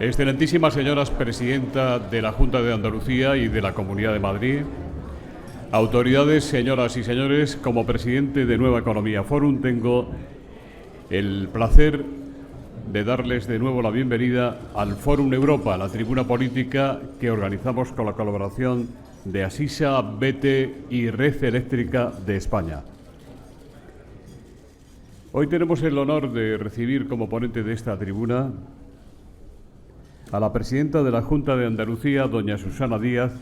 Excelentísimas señoras Presidenta de la Junta de Andalucía y de la Comunidad de Madrid, autoridades, señoras y señores, como presidente de Nueva Economía Forum tengo el placer de darles de nuevo la bienvenida al Fórum Europa, la tribuna política que organizamos con la colaboración de Asisa, BT y Red Eléctrica de España. Hoy tenemos el honor de recibir como ponente de esta tribuna a la presidenta de la Junta de Andalucía, doña Susana Díaz,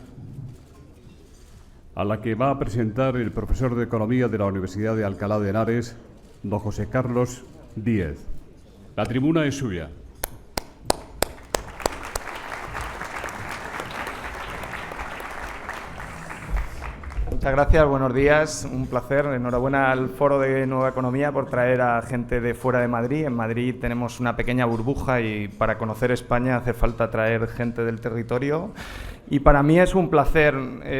a la que va a presentar el profesor de Economía de la Universidad de Alcalá de Henares, don José Carlos Díez. La tribuna es suya. Muchas gracias, buenos días, un placer. Enhorabuena al Foro de Nueva Economía por traer a gente de fuera de Madrid. En Madrid tenemos una pequeña burbuja y para conocer España hace falta traer gente del territorio. Y para mí es un placer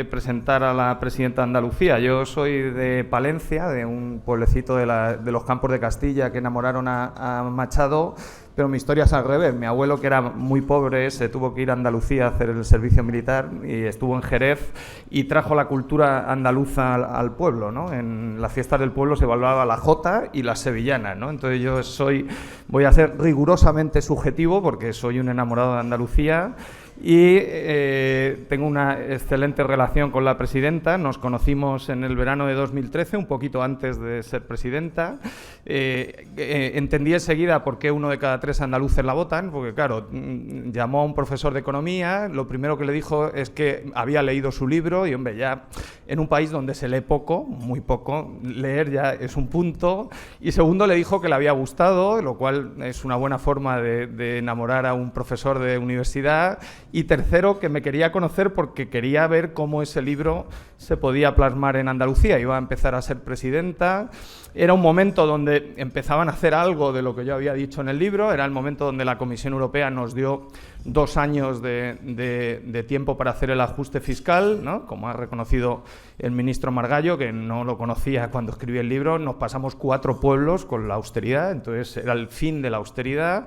presentar a la presidenta de Andalucía. Yo soy de Palencia, de un pueblecito de los Campos de Castilla que enamoraron a Machado, pero mi historia es al revés. Mi abuelo, que era muy pobre, se tuvo que ir a Andalucía a hacer el servicio militar y estuvo en Jerez y trajo la cultura andaluza al pueblo, ¿no? En las fiestas del pueblo se bailaba la jota y las sevillanas, ¿no? Entonces yo voy a ser rigurosamente subjetivo porque soy un enamorado de Andalucía. Y tengo una excelente relación con la presidenta. Nos conocimos en el verano de 2013, un poquito antes de ser presidenta. Entendí enseguida por qué 1 de cada 3 andaluces la votan, porque claro, llamó a un profesor de economía, lo primero que le dijo es que había leído su libro y, hombre, ya en un país donde se lee poco, muy poco, leer ya es un punto. Y segundo, le dijo que le había gustado, lo cual es una buena forma de enamorar a un profesor de universidad. Y tercero, que me quería conocer porque quería ver cómo ese libro se podía plasmar en Andalucía. Iba a empezar a ser presidenta. Era un momento donde empezaban a hacer algo de lo que yo había dicho en el libro. Era el momento donde la Comisión Europea nos dio 2 años de tiempo para hacer el ajuste fiscal, ¿no? Como ha reconocido el ministro Margallo, que no lo conocía cuando escribí el libro. Nos pasamos 4 pueblos con la austeridad, entonces era el fin de la austeridad.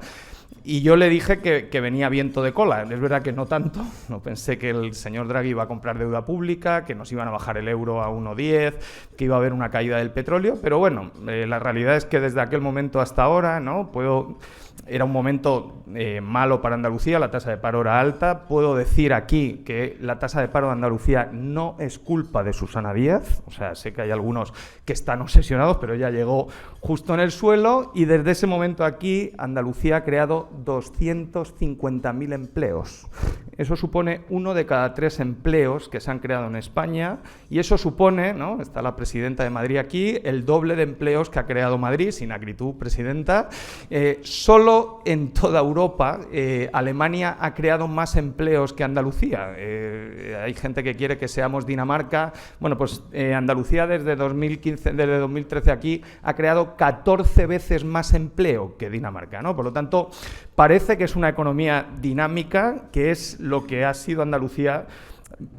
Y yo le dije que venía viento de cola. Es verdad que no tanto. No pensé que el señor Draghi iba a comprar deuda pública, que nos iban a bajar el euro a 1,10, que iba a haber una caída del petróleo. Pero bueno, la realidad es que desde aquel momento hasta ahora, ¿no? Era un momento malo para Andalucía, la tasa de paro era alta. Puedo decir aquí que la tasa de paro de Andalucía no es culpa de Susana Díaz. O sea, sé que hay algunos que están obsesionados, pero ella llegó justo en el suelo y desde ese momento aquí Andalucía ha creado 250.000 empleos. Eso supone 1 de cada 3 empleos que se han creado en España y eso supone, ¿no? Está la presidenta de Madrid aquí, el doble de empleos que ha creado Madrid, sin acritud, presidenta. Solo en toda Europa Alemania ha creado más empleos que Andalucía. Hay gente que quiere que seamos Dinamarca. Bueno, pues Andalucía desde 2013 aquí ha creado 14 veces más empleo que Dinamarca, ¿no? Por lo tanto, parece que es una economía dinámica, que es lo que ha sido Andalucía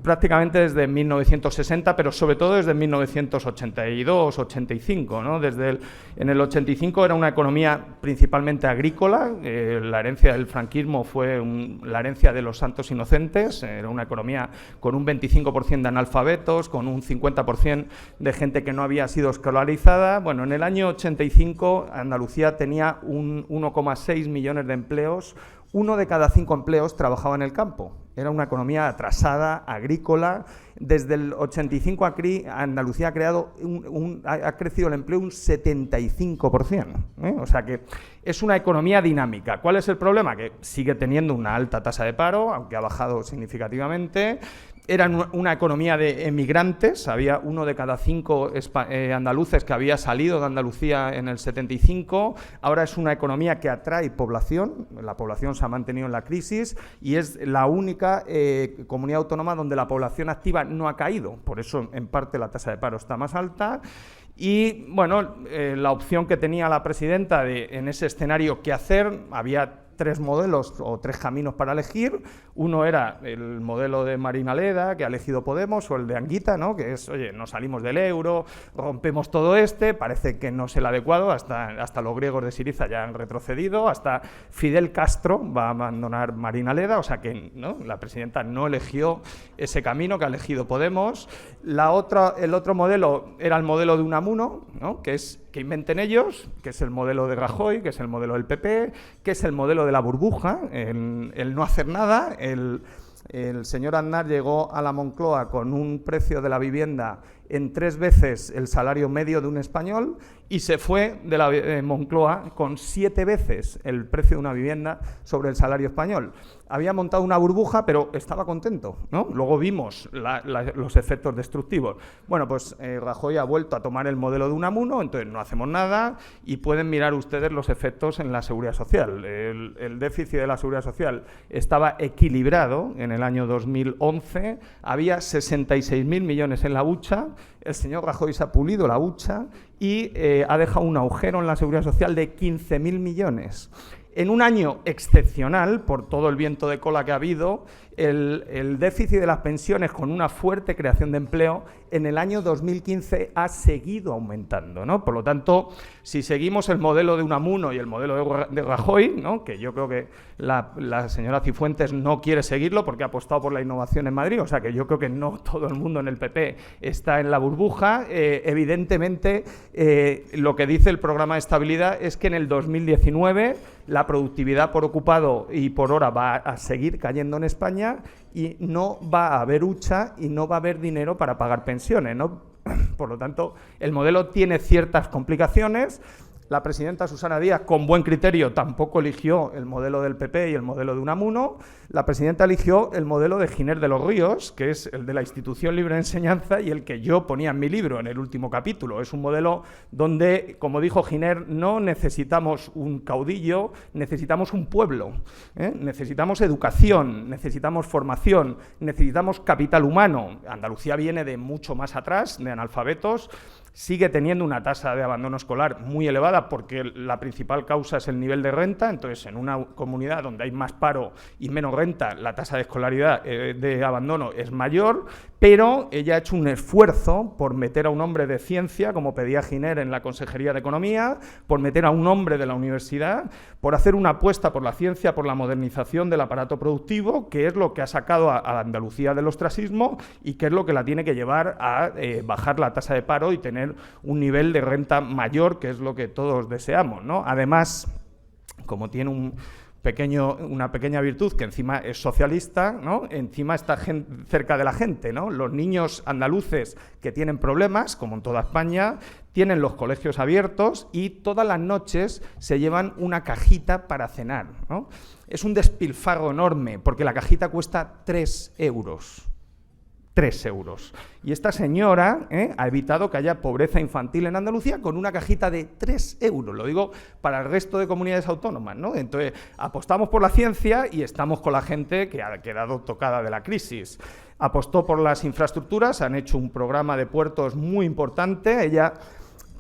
prácticamente desde 1960, pero sobre todo desde 1982-85, ¿no? En el 85 era una economía principalmente agrícola. La herencia del franquismo fue la herencia de los santos inocentes. Era una economía con un 25% de analfabetos, con un 50% de gente que no había sido escolarizada. Bueno, en el año 85 Andalucía tenía 1,6 millones de empleos. 1 de cada 5 empleos trabajaba en el campo. Era una economía atrasada, agrícola. Desde el 85 aquí, Andalucía ha crecido el empleo un 75%. O sea que es una economía dinámica. ¿Cuál es el problema? Que sigue teniendo una alta tasa de paro, aunque ha bajado significativamente. Era una economía de emigrantes, había 1 de cada 5 andaluces que había salido de Andalucía en el 75, ahora es una economía que atrae población, la población se ha mantenido en la crisis y es la única comunidad autónoma donde la población activa no ha caído, por eso en parte la tasa de paro está más alta. Y bueno, la opción que tenía la presidenta en ese escenario qué hacer, había tres modelos o tres caminos para elegir. Uno era el modelo de Marina Leda, que ha elegido Podemos, o el de Anguita, ¿no? Que es, oye, nos salimos del euro, rompemos todo parece que no es el adecuado, hasta los griegos de Syriza ya han retrocedido, hasta Fidel Castro va a abandonar Marina Leda, o sea que, ¿no?, la presidenta no eligió ese camino que ha elegido Podemos. El otro modelo era el modelo de Unamuno, ¿no?, que inventen ellos, que es el modelo de Rajoy, que es el modelo del PP, que es el modelo de la burbuja, el no hacer nada. El señor Aznar llegó a la Moncloa con un precio de la vivienda en 3 veces el salario medio de un español y se fue de la Moncloa con 7 veces el precio de una vivienda sobre el salario español. Había montado una burbuja, pero estaba contento, ¿no? Luego vimos los efectos destructivos. Bueno, pues Rajoy ha vuelto a tomar el modelo de Unamuno, entonces no hacemos nada y pueden mirar ustedes los efectos en la seguridad social. El déficit de la seguridad social estaba equilibrado en el año 2011, había 66.000 millones en la hucha. El señor Rajoy se ha pulido la hucha y ha dejado un agujero en la seguridad social de 15.000 millones. En un año excepcional, por todo el viento de cola que ha habido, el déficit de las pensiones, con una fuerte creación de empleo, en el año 2015 ha seguido aumentando, ¿no? Por lo tanto, si seguimos el modelo de Unamuno y el modelo de Rajoy, ¿no?, que yo creo que la señora Cifuentes no quiere seguirlo porque ha apostado por la innovación en Madrid, o sea que yo creo que no todo el mundo en el PP está en la burbuja. Evidentemente, lo que dice el programa de estabilidad es que en el 2019 la productividad por ocupado y por hora va a seguir cayendo en España y no va a haber hucha y no va a haber dinero para pagar pensiones, ¿no? Por lo tanto, el modelo tiene ciertas complicaciones. La presidenta Susana Díaz, con buen criterio, tampoco eligió el modelo del PP y el modelo de Unamuno. La presidenta eligió el modelo de Giner de los Ríos, que es el de la Institución Libre de Enseñanza y el que yo ponía en mi libro en el último capítulo. Es un modelo donde, como dijo Giner, no necesitamos un caudillo, necesitamos un pueblo, necesitamos educación, necesitamos formación, necesitamos capital humano. Andalucía viene de mucho más atrás, de analfabetos. Sigue teniendo una tasa de abandono escolar muy elevada porque la principal causa es el nivel de renta. Entonces, en una comunidad donde hay más paro y menos renta, la tasa de escolaridad, de abandono es mayor, pero ella ha hecho un esfuerzo por meter a un hombre de ciencia, como pedía Giner en la Consejería de Economía, por meter a un hombre de la universidad, por hacer una apuesta por la ciencia, por la modernización del aparato productivo, que es lo que ha sacado a Andalucía del ostracismo y que es lo que la tiene que llevar a bajar la tasa de paro y tener un nivel de renta mayor, que es lo que todos deseamos, ¿no? Además, como tiene una pequeña virtud, que encima es socialista, ¿no?, encima está cerca de la gente, ¿no? Los niños andaluces que tienen problemas, como en toda España, tienen los colegios abiertos y todas las noches se llevan una cajita para cenar, ¿no? Es un despilfarro enorme, porque la cajita cuesta 3 euros. 3 euros. Y esta señora ha evitado que haya pobreza infantil en Andalucía con una cajita de 3 euros. Lo digo para el resto de comunidades autónomas, ¿no? Entonces, apostamos por la ciencia y estamos con la gente que ha quedado tocada de la crisis. Apostó por las infraestructuras, han hecho un programa de puertos muy importante. Ella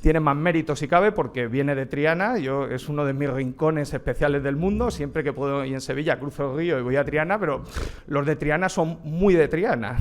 tiene más mérito si cabe porque viene de Triana. Es uno de mis rincones especiales del mundo. Siempre que puedo ir en Sevilla cruzo el río y voy a Triana, pero los de Triana son muy de Triana.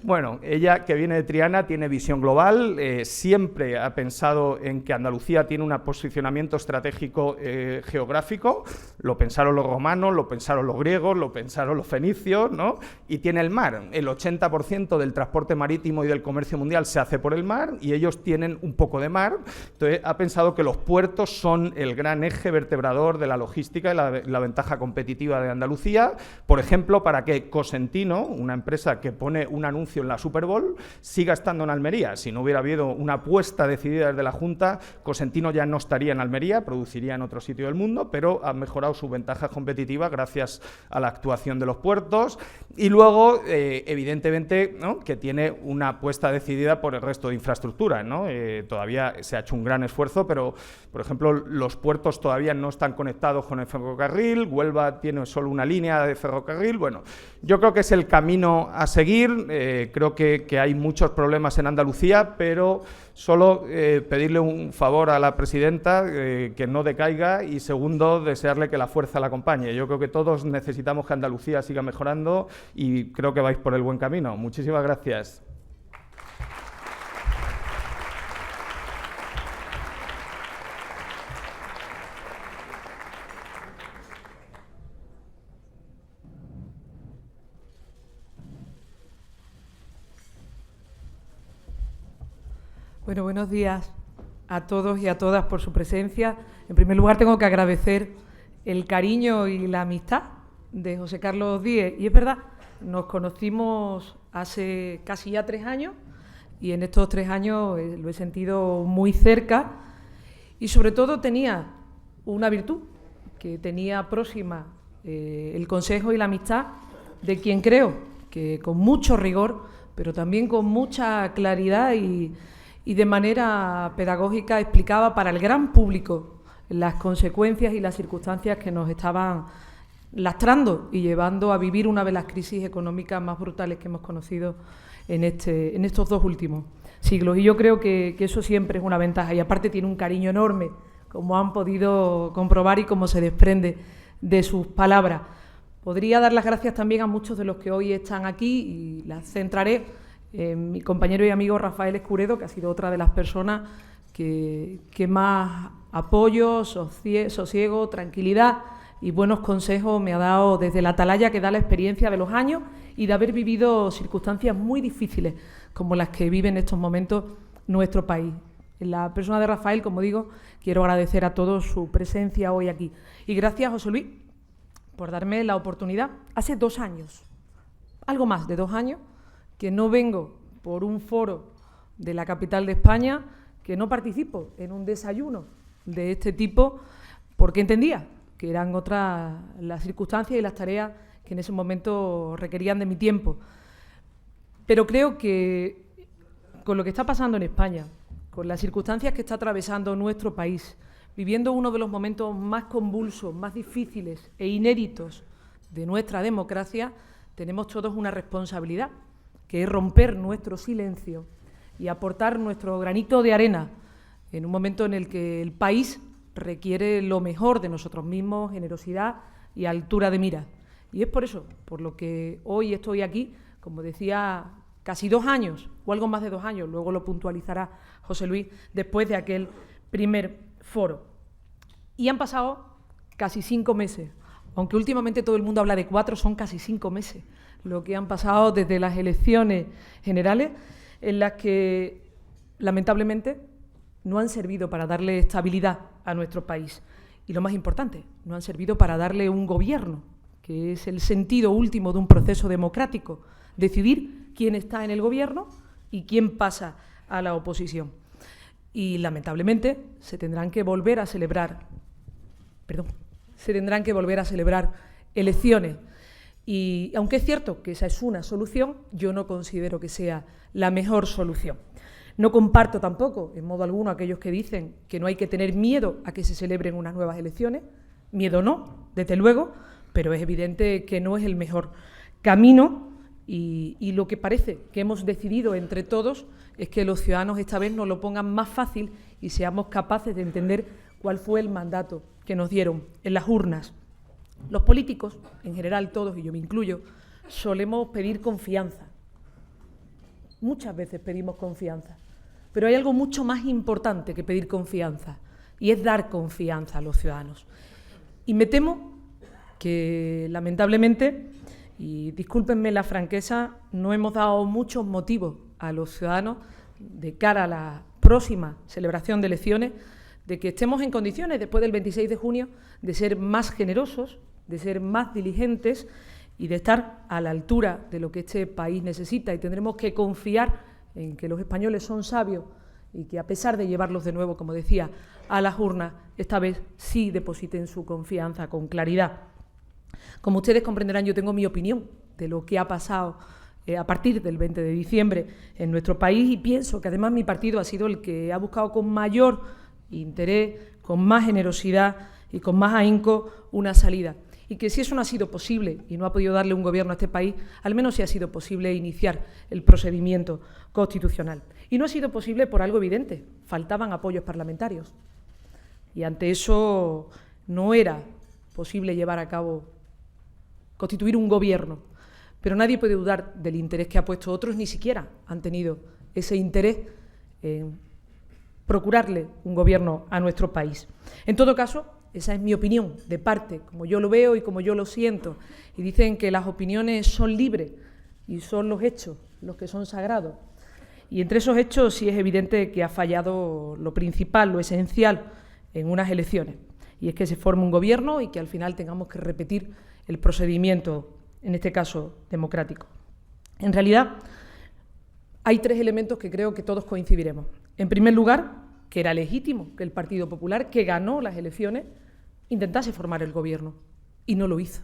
Bueno, ella, que viene de Triana, tiene visión global. Siempre ha pensado en que Andalucía tiene un posicionamiento estratégico geográfico. Lo pensaron los romanos, lo pensaron los griegos, lo pensaron los fenicios, ¿no? Y tiene el mar. El 80% del transporte marítimo y del comercio mundial se hace por el mar y ellos tienen un poco de mar. Entonces ha pensado que los puertos son el gran eje vertebrador de la logística y la ventaja competitiva de Andalucía. Por ejemplo, para que Cosentino, una empresa que pone un anuncio en la Super Bowl, siga estando en Almería. Si no hubiera habido una apuesta decidida desde la Junta, Cosentino ya no estaría en Almería, produciría en otro sitio del mundo, pero ha mejorado su ventaja competitiva gracias a la actuación de los puertos. Y luego, evidentemente, ¿no?, que tiene una apuesta decidida por el resto de infraestructuras, ¿no? Todavía Andalucía se ha hecho un gran esfuerzo, pero, por ejemplo, los puertos todavía no están conectados con el ferrocarril, Huelva tiene solo una línea de ferrocarril. Bueno, yo creo que es el camino a seguir. Creo que hay muchos problemas en Andalucía, pero solo pedirle un favor a la presidenta, que no decaiga, y segundo, desearle que la fuerza la acompañe. Yo creo que todos necesitamos que Andalucía siga mejorando y creo que vais por el buen camino. Muchísimas gracias. Bueno, buenos días a todos y a todas por su presencia. En primer lugar, tengo que agradecer el cariño y la amistad de José Carlos Díez. Y es verdad, nos conocimos hace casi ya 3 años y en estos 3 años lo he sentido muy cerca y sobre todo tenía una virtud, que tenía próxima el consejo y la amistad de quien creo que con mucho rigor, pero también con mucha claridad y de manera pedagógica explicaba para el gran público las consecuencias y las circunstancias que nos estaban lastrando y llevando a vivir una de las crisis económicas más brutales que hemos conocido en estos 2 últimos siglos. Y yo creo que eso siempre es una ventaja y aparte tiene un cariño enorme, como han podido comprobar y como se desprende de sus palabras. Podría dar las gracias también a muchos de los que hoy están aquí y las centraré mi compañero y amigo Rafael Escuredo, que ha sido otra de las personas que más apoyo, sosiego, tranquilidad y buenos consejos me ha dado desde la atalaya que da la experiencia de los años y de haber vivido circunstancias muy difíciles como las que vive en estos momentos nuestro país. En la persona de Rafael, como digo, quiero agradecer a todos su presencia hoy aquí. Y gracias, José Luis, por darme la oportunidad. Hace 2 años, algo más de 2 años, que no vengo por un foro de la capital de España, que no participo en un desayuno de este tipo, porque entendía que eran otras las circunstancias y las tareas que en ese momento requerían de mi tiempo. Pero creo que con lo que está pasando en España, con las circunstancias que está atravesando nuestro país, viviendo uno de los momentos más convulsos, más difíciles e inéditos de nuestra democracia, tenemos todos una responsabilidad, que es romper nuestro silencio y aportar nuestro granito de arena en un momento en el que el país requiere lo mejor de nosotros mismos, generosidad y altura de mira. Y es por eso, por lo que hoy estoy aquí, como decía, casi 2 años, o algo más de 2 años, luego lo puntualizará José Luis, después de aquel primer foro. Y han pasado casi 5 meses, aunque últimamente todo el mundo habla de 4, son casi 5 meses. Lo que han pasado desde las elecciones generales, en las que, lamentablemente, no han servido para darle estabilidad a nuestro país. Y lo más importante, no han servido para darle un gobierno, que es el sentido último de un proceso democrático, decidir quién está en el gobierno y quién pasa a la oposición. Y, lamentablemente, se tendrán que volver a celebrar elecciones. Y aunque es cierto que esa es una solución, yo no considero que sea la mejor solución. No comparto tampoco, en modo alguno, aquellos que dicen que no hay que tener miedo a que se celebren unas nuevas elecciones. Miedo no, desde luego, pero es evidente que no es el mejor camino y lo que parece que hemos decidido entre todos es que los ciudadanos esta vez nos lo pongan más fácil y seamos capaces de entender cuál fue el mandato que nos dieron en las urnas. Los políticos, en general todos, y yo me incluyo, solemos pedir confianza. Muchas veces pedimos confianza, pero hay algo mucho más importante que pedir confianza, y es dar confianza a los ciudadanos. Y me temo que, lamentablemente, y discúlpenme la franqueza, no hemos dado muchos motivos a los ciudadanos de cara a la próxima celebración de elecciones, de que estemos en condiciones, después del 26 de junio, de ser más generosos, de ser más diligentes y de estar a la altura de lo que este país necesita. Y tendremos que confiar en que los españoles son sabios y que, a pesar de llevarlos de nuevo, como decía, a las urnas, esta vez sí depositen su confianza con claridad. Como ustedes comprenderán, yo tengo mi opinión de lo que ha pasado a partir del 20 de diciembre en nuestro país, y pienso que además mi partido ha sido el que ha buscado con mayor interés, con más generosidad y con más ahínco una salida. Y que si eso no ha sido posible y no ha podido darle un gobierno a este país, al menos sí ha sido posible iniciar el procedimiento constitucional. Y no ha sido posible por algo evidente: faltaban apoyos parlamentarios. Y ante eso no era posible llevar a cabo, constituir un gobierno. Pero nadie puede dudar del interés que ha puesto. Otros ni siquiera han tenido ese interés en procurarle un gobierno a nuestro país. En todo caso, esa es mi opinión, de parte, como yo lo veo y como yo lo siento. Y dicen que las opiniones son libres y son los hechos los que son sagrados. Y entre esos hechos sí es evidente que ha fallado lo principal, lo esencial en unas elecciones. Y es que se forme un gobierno y que al final tengamos que repetir el procedimiento, en este caso democrático. En realidad, hay tres elementos que creo que todos coincidiremos. En primer lugar, que era legítimo que el Partido Popular, que ganó las elecciones, intentase formar el gobierno, y no lo hizo.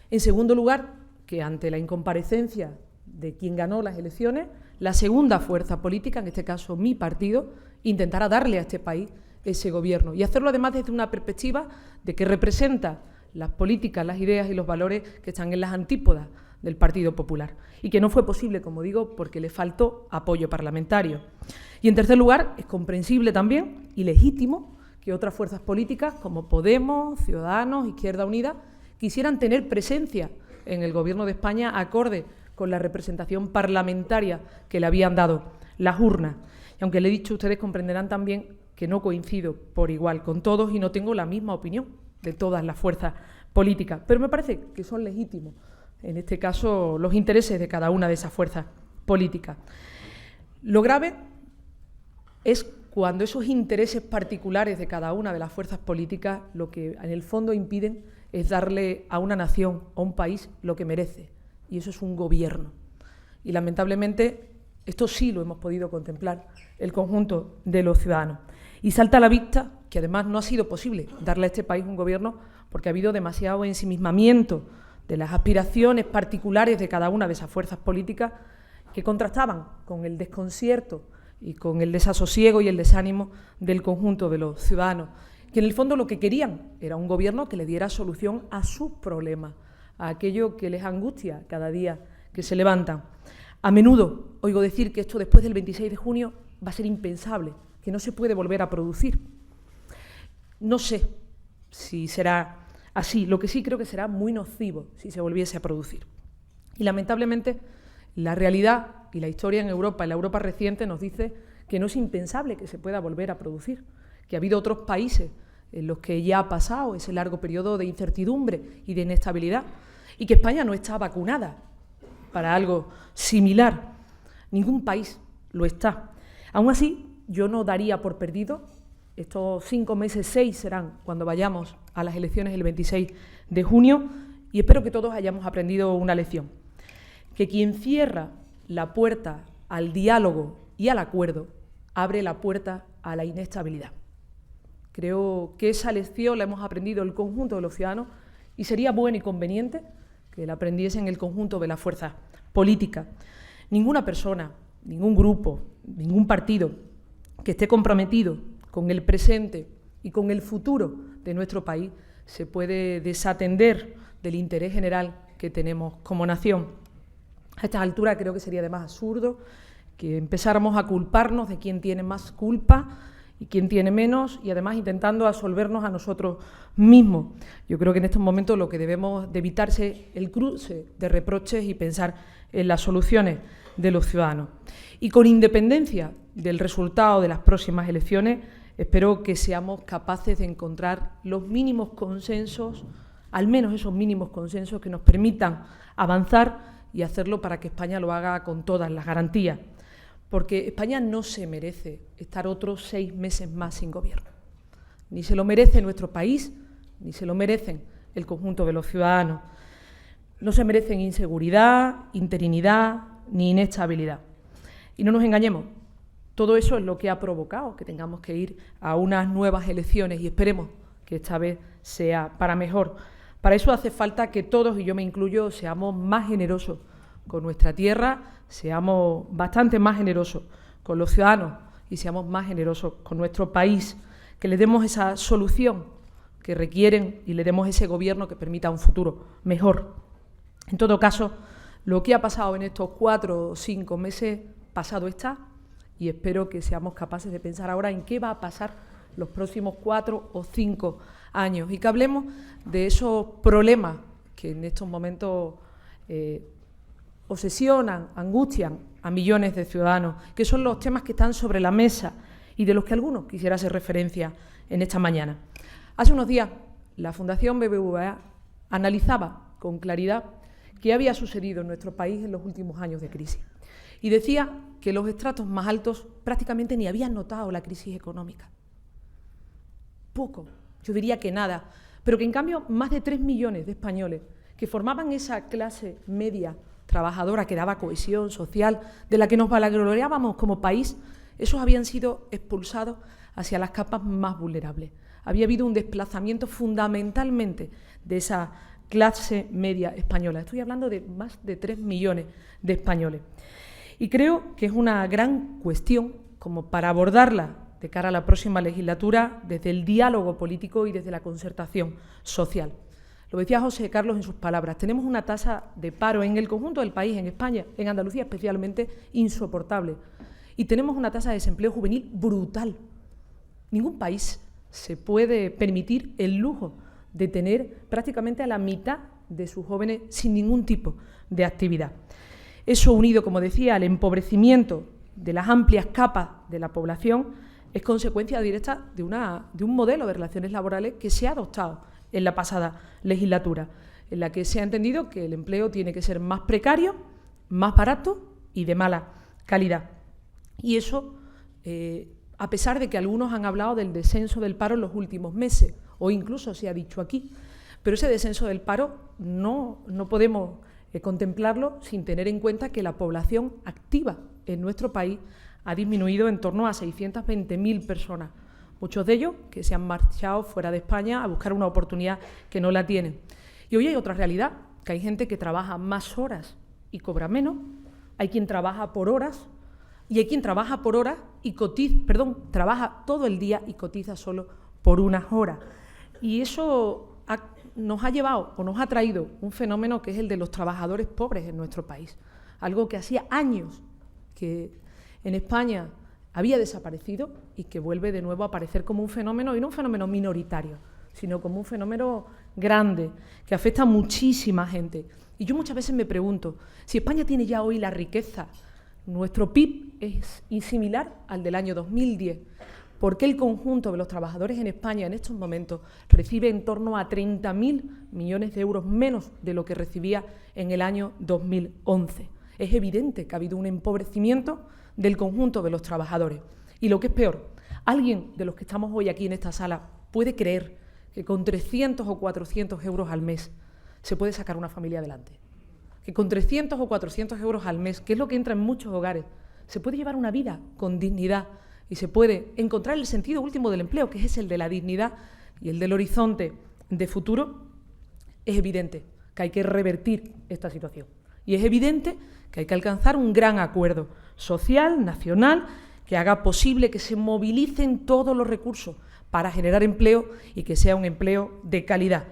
En segundo lugar, que ante la incomparecencia de quien ganó las elecciones, la segunda fuerza política, en este caso mi partido, intentara darle a este país ese gobierno, y hacerlo además desde una perspectiva de que representa las políticas, las ideas y los valores que están en las antípodas del Partido Popular, y que no fue posible, como digo, porque le faltó apoyo parlamentario. Y en tercer lugar, es comprensible también y legítimo que otras fuerzas políticas como Podemos, Ciudadanos, Izquierda Unida quisieran tener presencia en el Gobierno de España acorde con la representación parlamentaria que le habían dado las urnas. Y aunque le he dicho, ustedes comprenderán también que no coincido por igual con todos y no tengo la misma opinión de todas las fuerzas políticas, pero me parece que son legítimos, en este caso, los intereses de cada una de esas fuerzas políticas. Lo grave es cuando esos intereses particulares de cada una de las fuerzas políticas lo que en el fondo impiden es darle a una nación, a un país, lo que merece, y eso es un gobierno. Y lamentablemente esto sí lo hemos podido contemplar el conjunto de los ciudadanos. Y salta a la vista que además no ha sido posible darle a este país un gobierno porque ha habido demasiado ensimismamiento de las aspiraciones particulares de cada una de esas fuerzas políticas que contrastaban con el desconcierto y con el desasosiego y el desánimo del conjunto de los ciudadanos, que en el fondo lo que querían era un gobierno que le diera solución a sus problemas, a aquello que les angustia cada día que se levantan. A menudo oigo decir que esto después del 26 de junio va a ser impensable, que no se puede volver a producir. No sé si será así, lo que sí creo que será muy nocivo si se volviese a producir. Y lamentablemente la realidad y la historia en Europa, en la Europa reciente, nos dice que no es impensable que se pueda volver a producir, que ha habido otros países en los que ya ha pasado ese largo periodo de incertidumbre y de inestabilidad, y que España no está vacunada para algo similar. Ningún país lo está. Aún así, yo no daría por perdido, estos 5 meses, 6 serán cuando vayamos a las elecciones el 26 de junio, y espero que todos hayamos aprendido una lección, que quien cierra la puerta al diálogo y al acuerdo abre la puerta a la inestabilidad. Creo que esa lección la hemos aprendido el conjunto de los ciudadanos y sería bueno y conveniente que la aprendiesen el conjunto de las fuerzas políticas. Ninguna persona, ningún grupo, ningún partido que esté comprometido con el presente y con el futuro de nuestro país se puede desatender del interés general que tenemos como nación. A estas alturas creo que sería además absurdo que empezáramos a culparnos de quién tiene más culpa y quién tiene menos, y además intentando absolvernos a nosotros mismos. Yo creo que en estos momentos lo que debemos de evitarse es el cruce de reproches y pensar en las soluciones de los ciudadanos. Y con independencia del resultado de las próximas elecciones, espero que seamos capaces de encontrar los mínimos consensos, al menos esos mínimos consensos que nos permitan avanzar y hacerlo para que España lo haga con todas las garantías. Porque España no se merece estar otros 6 meses más sin gobierno. Ni se lo merece nuestro país, ni se lo merecen el conjunto de los ciudadanos. No se merecen inseguridad, interinidad ni inestabilidad. Y no nos engañemos, todo eso es lo que ha provocado que tengamos que ir a unas nuevas elecciones, y esperemos que esta vez sea para mejor. Para eso hace falta que todos, y yo me incluyo, seamos más generosos con nuestra tierra, seamos bastante más generosos con los ciudadanos y seamos más generosos con nuestro país, que le demos esa solución que requieren y le demos ese gobierno que permita un futuro mejor. En todo caso, lo que ha pasado en estos 4 o 5 meses, pasado está, y espero que seamos capaces de pensar ahora en qué va a pasar los próximos 4 o 5 años y que hablemos de esos problemas que en estos momentos obsesionan, angustian a millones de ciudadanos, que son los temas que están sobre la mesa y de los que algunos quisiera hacer referencia en esta mañana. Hace unos días, la Fundación BBVA analizaba con claridad qué había sucedido en nuestro país en los últimos años de crisis y decía que los estratos más altos prácticamente ni habían notado la crisis económica. Poco, yo diría que nada, pero que en cambio más de 3 millones de españoles que formaban esa clase media trabajadora que daba cohesión social, de la que nos vanagloriábamos como país, esos habían sido expulsados hacia las capas más vulnerables. Había habido un desplazamiento fundamentalmente de esa clase media española. Estoy hablando de más de 3 millones de españoles. Y creo que es una gran cuestión como para abordarla de cara a la próxima legislatura desde el diálogo político y desde la concertación social. Lo decía José Carlos en sus palabras, tenemos una tasa de paro en el conjunto del país, en España, en Andalucía especialmente, insoportable. Y tenemos una tasa de desempleo juvenil brutal. Ningún país se puede permitir el lujo de tener prácticamente a la mitad de sus jóvenes sin ningún tipo de actividad. Eso unido, como decía, al empobrecimiento de las amplias capas de la población es consecuencia directa de un modelo de relaciones laborales que se ha adoptado en la pasada legislatura, en la que se ha entendido que el empleo tiene que ser más precario, más barato y de mala calidad. Y eso, a pesar de que algunos han hablado del descenso del paro en los últimos meses, o incluso se ha dicho aquí, pero ese descenso del paro no podemos contemplarlo sin tener en cuenta que la población activa en nuestro país ha disminuido en torno a 620.000 personas, muchos de ellos que se han marchado fuera de España a buscar una oportunidad que no la tienen. Y hoy hay otra realidad, que hay gente que trabaja más horas y cobra menos, hay quien trabaja por horas y hay quien trabaja por horas y trabaja todo el día y cotiza solo por unas horas. Y eso nos ha llevado o nos ha traído un fenómeno que es el de los trabajadores pobres en nuestro país, algo que hacía años que en España había desaparecido y que vuelve de nuevo a aparecer como un fenómeno, y no un fenómeno minoritario, sino como un fenómeno grande, que afecta a muchísima gente. Y yo muchas veces me pregunto, si España tiene ya hoy la riqueza, nuestro PIB es similar al del año 2010, ¿por qué el conjunto de los trabajadores en España en estos momentos recibe en torno a 30.000 millones de euros menos de lo que recibía en el año 2011? Es evidente que ha habido un empobrecimiento del conjunto de los trabajadores. Y lo que es peor, alguien de los que estamos hoy aquí en esta sala puede creer que con 300 o 400 euros al mes se puede sacar una familia adelante. Que con 300 o 400 euros al mes, que es lo que entra en muchos hogares, se puede llevar una vida con dignidad y se puede encontrar el sentido último del empleo, que es el de la dignidad y el del horizonte de futuro. Es evidente que hay que revertir esta situación. Y es evidente que hay que alcanzar un gran acuerdo social, nacional, que haga posible que se movilicen todos los recursos para generar empleo y que sea un empleo de calidad.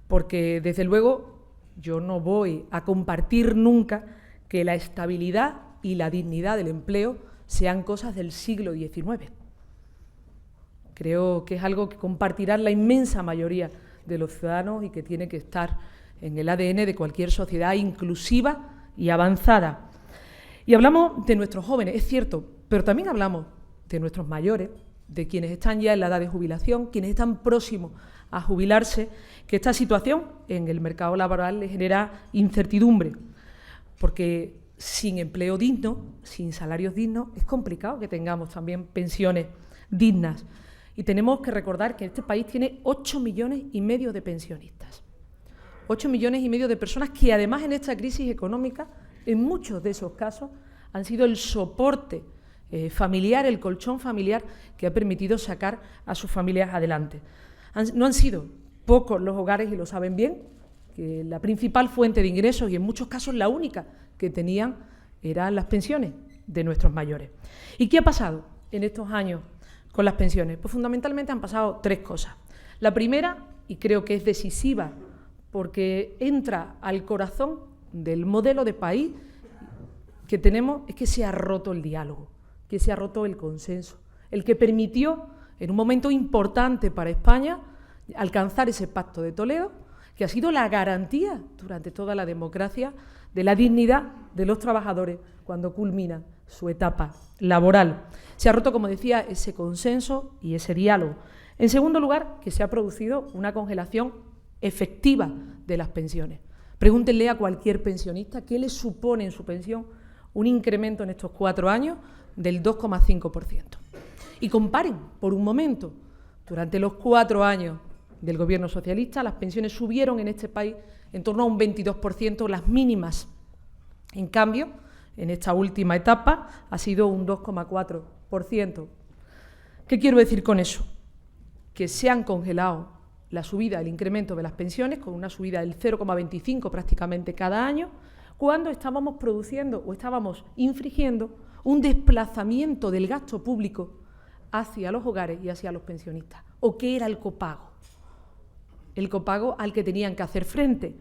Porque, desde luego, yo no voy a compartir nunca que la estabilidad y la dignidad del empleo sean cosas del siglo XIX. Creo que es algo que compartirán la inmensa mayoría de los ciudadanos y que tiene que estar en el ADN de cualquier sociedad inclusiva y avanzada. Y hablamos de nuestros jóvenes, es cierto, pero también hablamos de nuestros mayores, de quienes están ya en la edad de jubilación, quienes están próximos a jubilarse, que esta situación en el mercado laboral les genera incertidumbre, porque sin empleo digno, sin salarios dignos, es complicado que tengamos también pensiones dignas. Y tenemos que recordar que este país tiene 8,5 millones de pensionistas. 8,5 millones de personas que, además, en esta crisis económica, en muchos de esos casos, han sido el soporte familiar, el colchón familiar que ha permitido sacar a sus familias adelante. No han sido pocos los hogares, y lo saben bien, que la principal fuente de ingresos, y en muchos casos la única que tenían eran las pensiones de nuestros mayores. ¿Y qué ha pasado en estos años con las pensiones? Pues fundamentalmente han pasado 3 cosas. La primera, y creo que es decisiva, porque entra al corazón del modelo de país que tenemos, es que se ha roto el diálogo, que se ha roto el consenso, el que permitió, en un momento importante para España, alcanzar ese Pacto de Toledo, que ha sido la garantía durante toda la democracia de la dignidad de los trabajadores cuando culmina su etapa laboral. Se ha roto, como decía, ese consenso y ese diálogo. En segundo lugar, que se ha producido una congelación efectiva de las pensiones. Pregúntenle a cualquier pensionista qué le supone en su pensión un incremento en estos 4 años del 2,5%. Y comparen, por un momento, durante los 4 años del Gobierno socialista, las pensiones subieron en este país en torno a un 22%, las mínimas. En cambio, en esta última etapa ha sido un 2,4%. ¿Qué quiero decir con eso? Que se han congelado la subida, el incremento de las pensiones, con una subida del 0,25 prácticamente cada año, cuando estábamos produciendo o estábamos infringiendo un desplazamiento del gasto público hacia los hogares y hacia los pensionistas. ¿O qué era el copago? El copago al que tenían que hacer frente,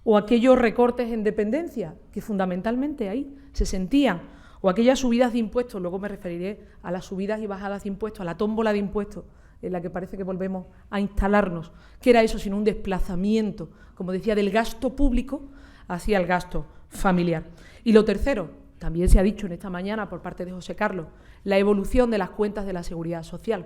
o aquellos recortes en dependencia, que fundamentalmente ahí se sentían, o aquellas subidas de impuestos, luego me referiré a las subidas y bajadas de impuestos, a la tómbola de impuestos, en la que parece que volvemos a instalarnos. ¿Qué era eso sino un desplazamiento, como decía, del gasto público hacia el gasto familiar? Y lo tercero, también se ha dicho en esta mañana por parte de José Carlos, la evolución de las cuentas de la Seguridad Social.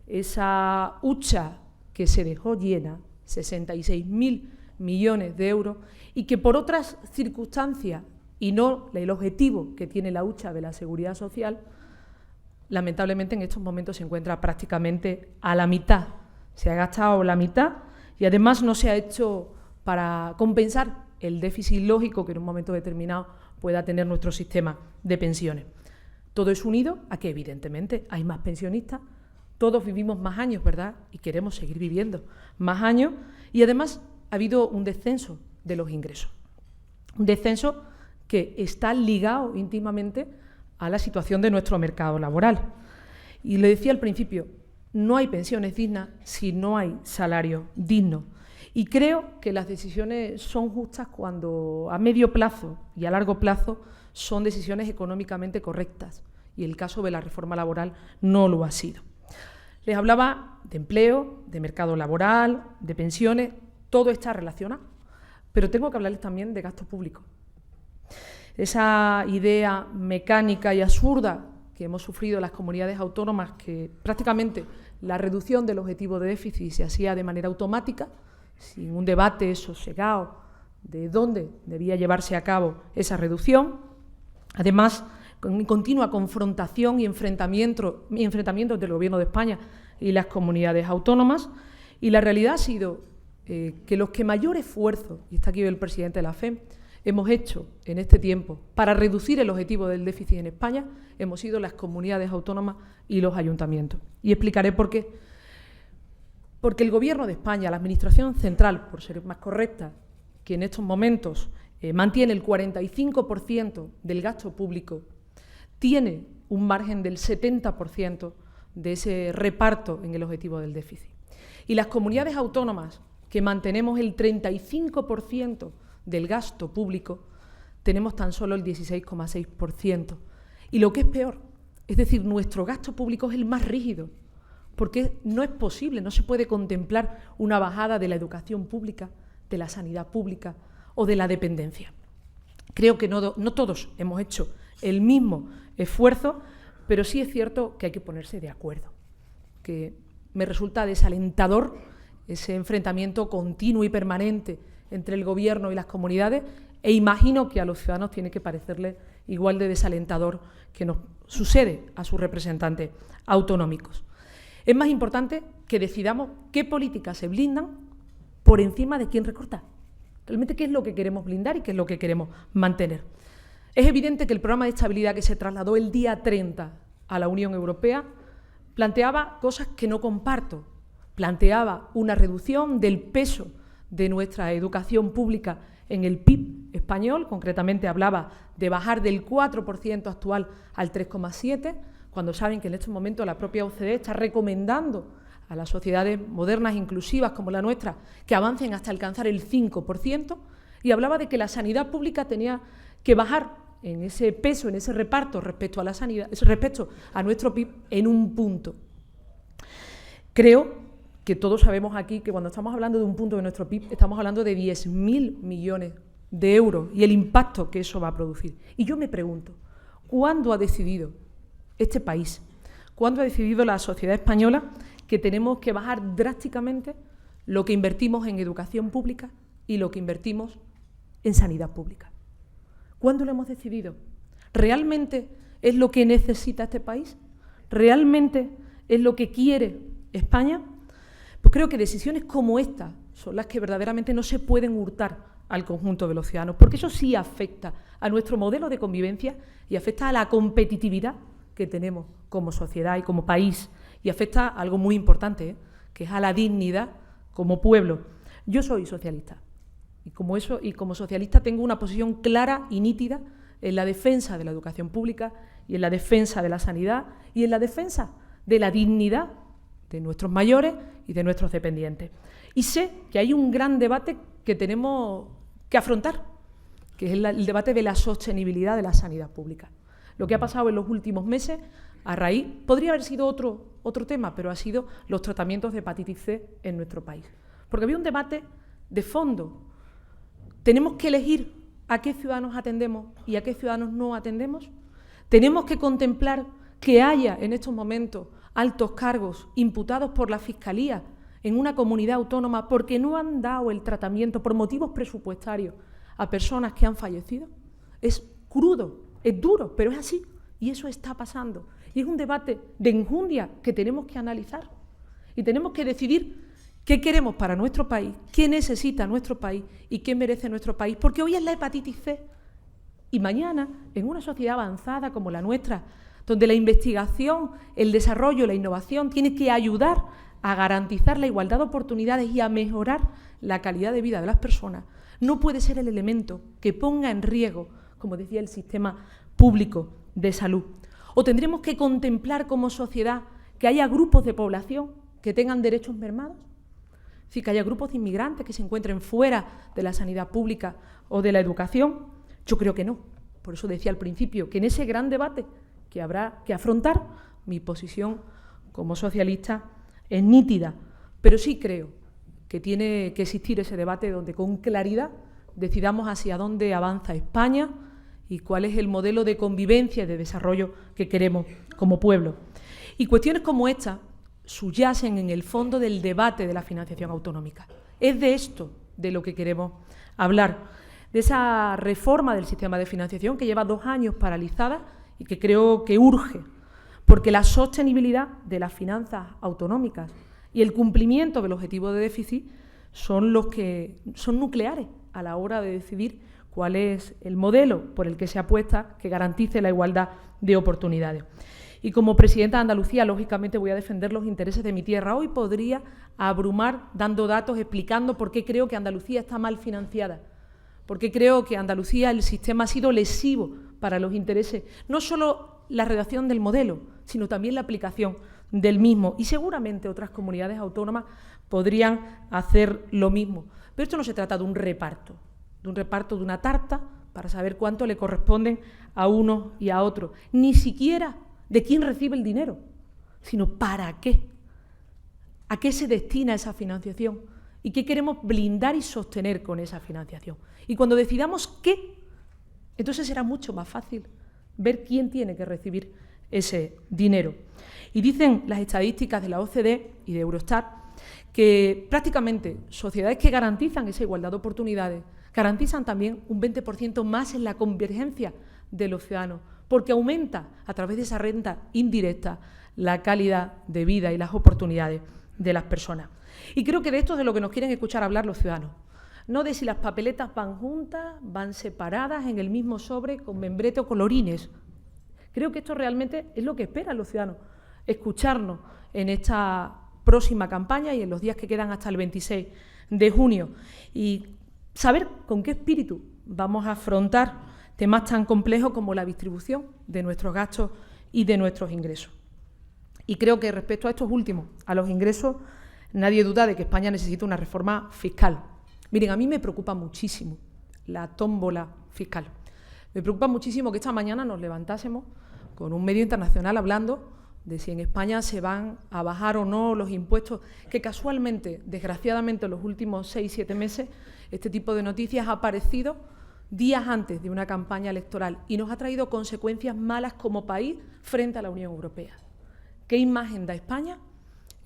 Esa hucha que se dejó llena, 66.000 millones de euros, y que por otras circunstancias, y no el objetivo que tiene la hucha de la Seguridad Social, lamentablemente en estos momentos se encuentra prácticamente a la mitad. Se ha gastado la mitad y además no se ha hecho para compensar el déficit lógico que en un momento determinado pueda tener nuestro sistema de pensiones. Todo es unido a que evidentemente hay más pensionistas, todos vivimos más años, ¿verdad? Y queremos seguir viviendo más años, y además ha habido un descenso de los ingresos. Un descenso que está ligado íntimamente a la situación de nuestro mercado laboral. Y le decía al principio, no hay pensiones dignas si no hay salario digno. Y creo que las decisiones son justas cuando a medio plazo y a largo plazo son decisiones económicamente correctas. Y el caso de la reforma laboral no lo ha sido. Les hablaba de empleo, de mercado laboral, de pensiones, todo está relacionado. Pero tengo que hablarles también de gasto público. Esa idea mecánica y absurda que hemos sufrido las comunidades autónomas, que prácticamente la reducción del objetivo de déficit se hacía de manera automática, sin un debate sosegado de dónde debía llevarse a cabo esa reducción, además con continua confrontación y enfrentamientos del Gobierno de España y las comunidades autónomas, y la realidad ha sido que los que mayor esfuerzo, y está aquí el presidente de la FEM, hemos hecho en este tiempo para reducir el objetivo del déficit en España, hemos sido las comunidades autónomas y los ayuntamientos. Y explicaré por qué. Porque el Gobierno de España, la Administración central, por ser más correcta, que en estos momentos mantiene el 45% del gasto público, tiene un margen del 70% de ese reparto en el objetivo del déficit. Y las comunidades autónomas, que mantenemos el 35% del gasto público, tenemos tan solo el 16,6%. Y lo que es peor, es decir, nuestro gasto público es el más rígido, porque no es posible, no se puede contemplar una bajada de la educación pública, de la sanidad pública o de la dependencia. Creo que no todos hemos hecho el mismo esfuerzo, pero sí es cierto que hay que ponerse de acuerdo, que me resulta desalentador ese enfrentamiento continuo y permanente entre el Gobierno y las comunidades, e imagino que a los ciudadanos tiene que parecerles igual de desalentador que nos sucede a sus representantes autonómicos. Es más importante que decidamos qué políticas se blindan por encima de quién recorta. Realmente, ¿qué es lo que queremos blindar y qué es lo que queremos mantener? Es evidente que el programa de estabilidad que se trasladó el día 30 a la Unión Europea planteaba cosas que no comparto. Planteaba una reducción del peso de nuestra educación pública en el PIB español, concretamente hablaba de bajar del 4% actual al 3,7%, cuando saben que en estos momentos la propia OCDE está recomendando a las sociedades modernas inclusivas como la nuestra que avancen hasta alcanzar el 5%, y hablaba de que la sanidad pública tenía que bajar en ese peso, en ese reparto respecto a la sanidad, respecto a nuestro PIB, en un punto. Creo que todos sabemos aquí que cuando estamos hablando de un punto de nuestro PIB, estamos hablando de 10.000 millones de euros y el impacto que eso va a producir. Y yo me pregunto, ¿cuándo ha decidido este país, cuándo ha decidido la sociedad española que tenemos que bajar drásticamente lo que invertimos en educación pública y lo que invertimos en sanidad pública? ¿Cuándo lo hemos decidido? ¿Realmente es lo que necesita este país? ¿Realmente es lo que quiere España? Pues creo que decisiones como esta son las que verdaderamente no se pueden hurtar al conjunto de los ciudadanos, porque eso sí afecta a nuestro modelo de convivencia y afecta a la competitividad que tenemos como sociedad y como país, y afecta a algo muy importante, que es a la dignidad como pueblo. Yo soy socialista y como socialista tengo una posición clara y nítida en la defensa de la educación pública y en la defensa de la sanidad y en la defensa de la dignidad de nuestros mayores y de nuestros dependientes. Y sé que hay un gran debate que tenemos que afrontar, que es el debate de la sostenibilidad de la sanidad pública. Lo que ha pasado en los últimos meses, a raíz, podría haber sido otro tema, pero ha sido los tratamientos de hepatitis C en nuestro país. Porque había un debate de fondo. ¿Tenemos que elegir a qué ciudadanos atendemos y a qué ciudadanos no atendemos? ¿Tenemos que contemplar que haya en estos momentos altos cargos imputados por la Fiscalía en una comunidad autónoma porque no han dado el tratamiento por motivos presupuestarios a personas que han fallecido? Es crudo, es duro, pero es así, y eso está pasando. Y es un debate de enjundia que tenemos que analizar y tenemos que decidir qué queremos para nuestro país, qué necesita nuestro país y qué merece nuestro país, porque hoy es la hepatitis C y mañana, en una sociedad avanzada como la nuestra, donde la investigación, el desarrollo, la innovación tiene que ayudar a garantizar la igualdad de oportunidades y a mejorar la calidad de vida de las personas, no puede ser el elemento que ponga en riesgo, como decía, el sistema público de salud. O tendremos que contemplar como sociedad que haya grupos de población que tengan derechos mermados, es decir, que haya grupos de inmigrantes que se encuentren fuera de la sanidad pública o de la educación. Yo creo que no. Por eso decía al principio que en ese gran debate que habrá que afrontar, mi posición como socialista es nítida, pero sí creo que tiene que existir ese debate donde con claridad decidamos hacia dónde avanza España y cuál es el modelo de convivencia y de desarrollo que queremos como pueblo. Y cuestiones como esta subyacen en el fondo del debate de la financiación autonómica. Es de esto de lo que queremos hablar, de esa reforma del sistema de financiación que lleva 2 años paralizada y que creo que urge, porque la sostenibilidad de las finanzas autonómicas y el cumplimiento del objetivo de déficit son nucleares a la hora de decidir cuál es el modelo por el que se apuesta que garantice la igualdad de oportunidades. Y como presidenta de Andalucía, lógicamente voy a defender los intereses de mi tierra. Hoy podría abrumar dando datos, explicando por qué creo que Andalucía está mal financiada, por qué creo que Andalucía el sistema ha sido lesivo para los intereses, no solo la redacción del modelo, sino también la aplicación del mismo. Y seguramente otras comunidades autónomas podrían hacer lo mismo. Pero esto no se trata de un reparto de una tarta para saber cuánto le corresponden a unos y a otros, ni siquiera de quién recibe el dinero, sino para qué, a qué se destina esa financiación y qué queremos blindar y sostener con esa financiación. Y cuando decidamos qué, entonces será mucho más fácil ver quién tiene que recibir ese dinero. Y dicen las estadísticas de la OCDE y de Eurostat que prácticamente sociedades que garantizan esa igualdad de oportunidades garantizan también un 20% más en la convergencia de los ciudadanos, porque aumenta a través de esa renta indirecta la calidad de vida y las oportunidades de las personas. Y creo que de esto es de lo que nos quieren escuchar hablar los ciudadanos, no de si las papeletas van juntas, van separadas en el mismo sobre con membrete o colorines. Creo que esto realmente es lo que esperan los ciudadanos, escucharnos en esta próxima campaña y en los días que quedan hasta el 26 de junio. Y saber con qué espíritu vamos a afrontar temas tan complejos como la distribución de nuestros gastos y de nuestros ingresos. Y creo que respecto a estos últimos, a los ingresos, nadie duda de que España necesita una reforma fiscal. Miren, a mí me preocupa muchísimo la tómbola fiscal. Me preocupa muchísimo que esta mañana nos levantásemos con un medio internacional hablando de si en España se van a bajar o no los impuestos, que casualmente, desgraciadamente, en los últimos 6-7 meses, este tipo de noticias ha aparecido días antes de una campaña electoral y nos ha traído consecuencias malas como país frente a la Unión Europea. ¿Qué imagen da España?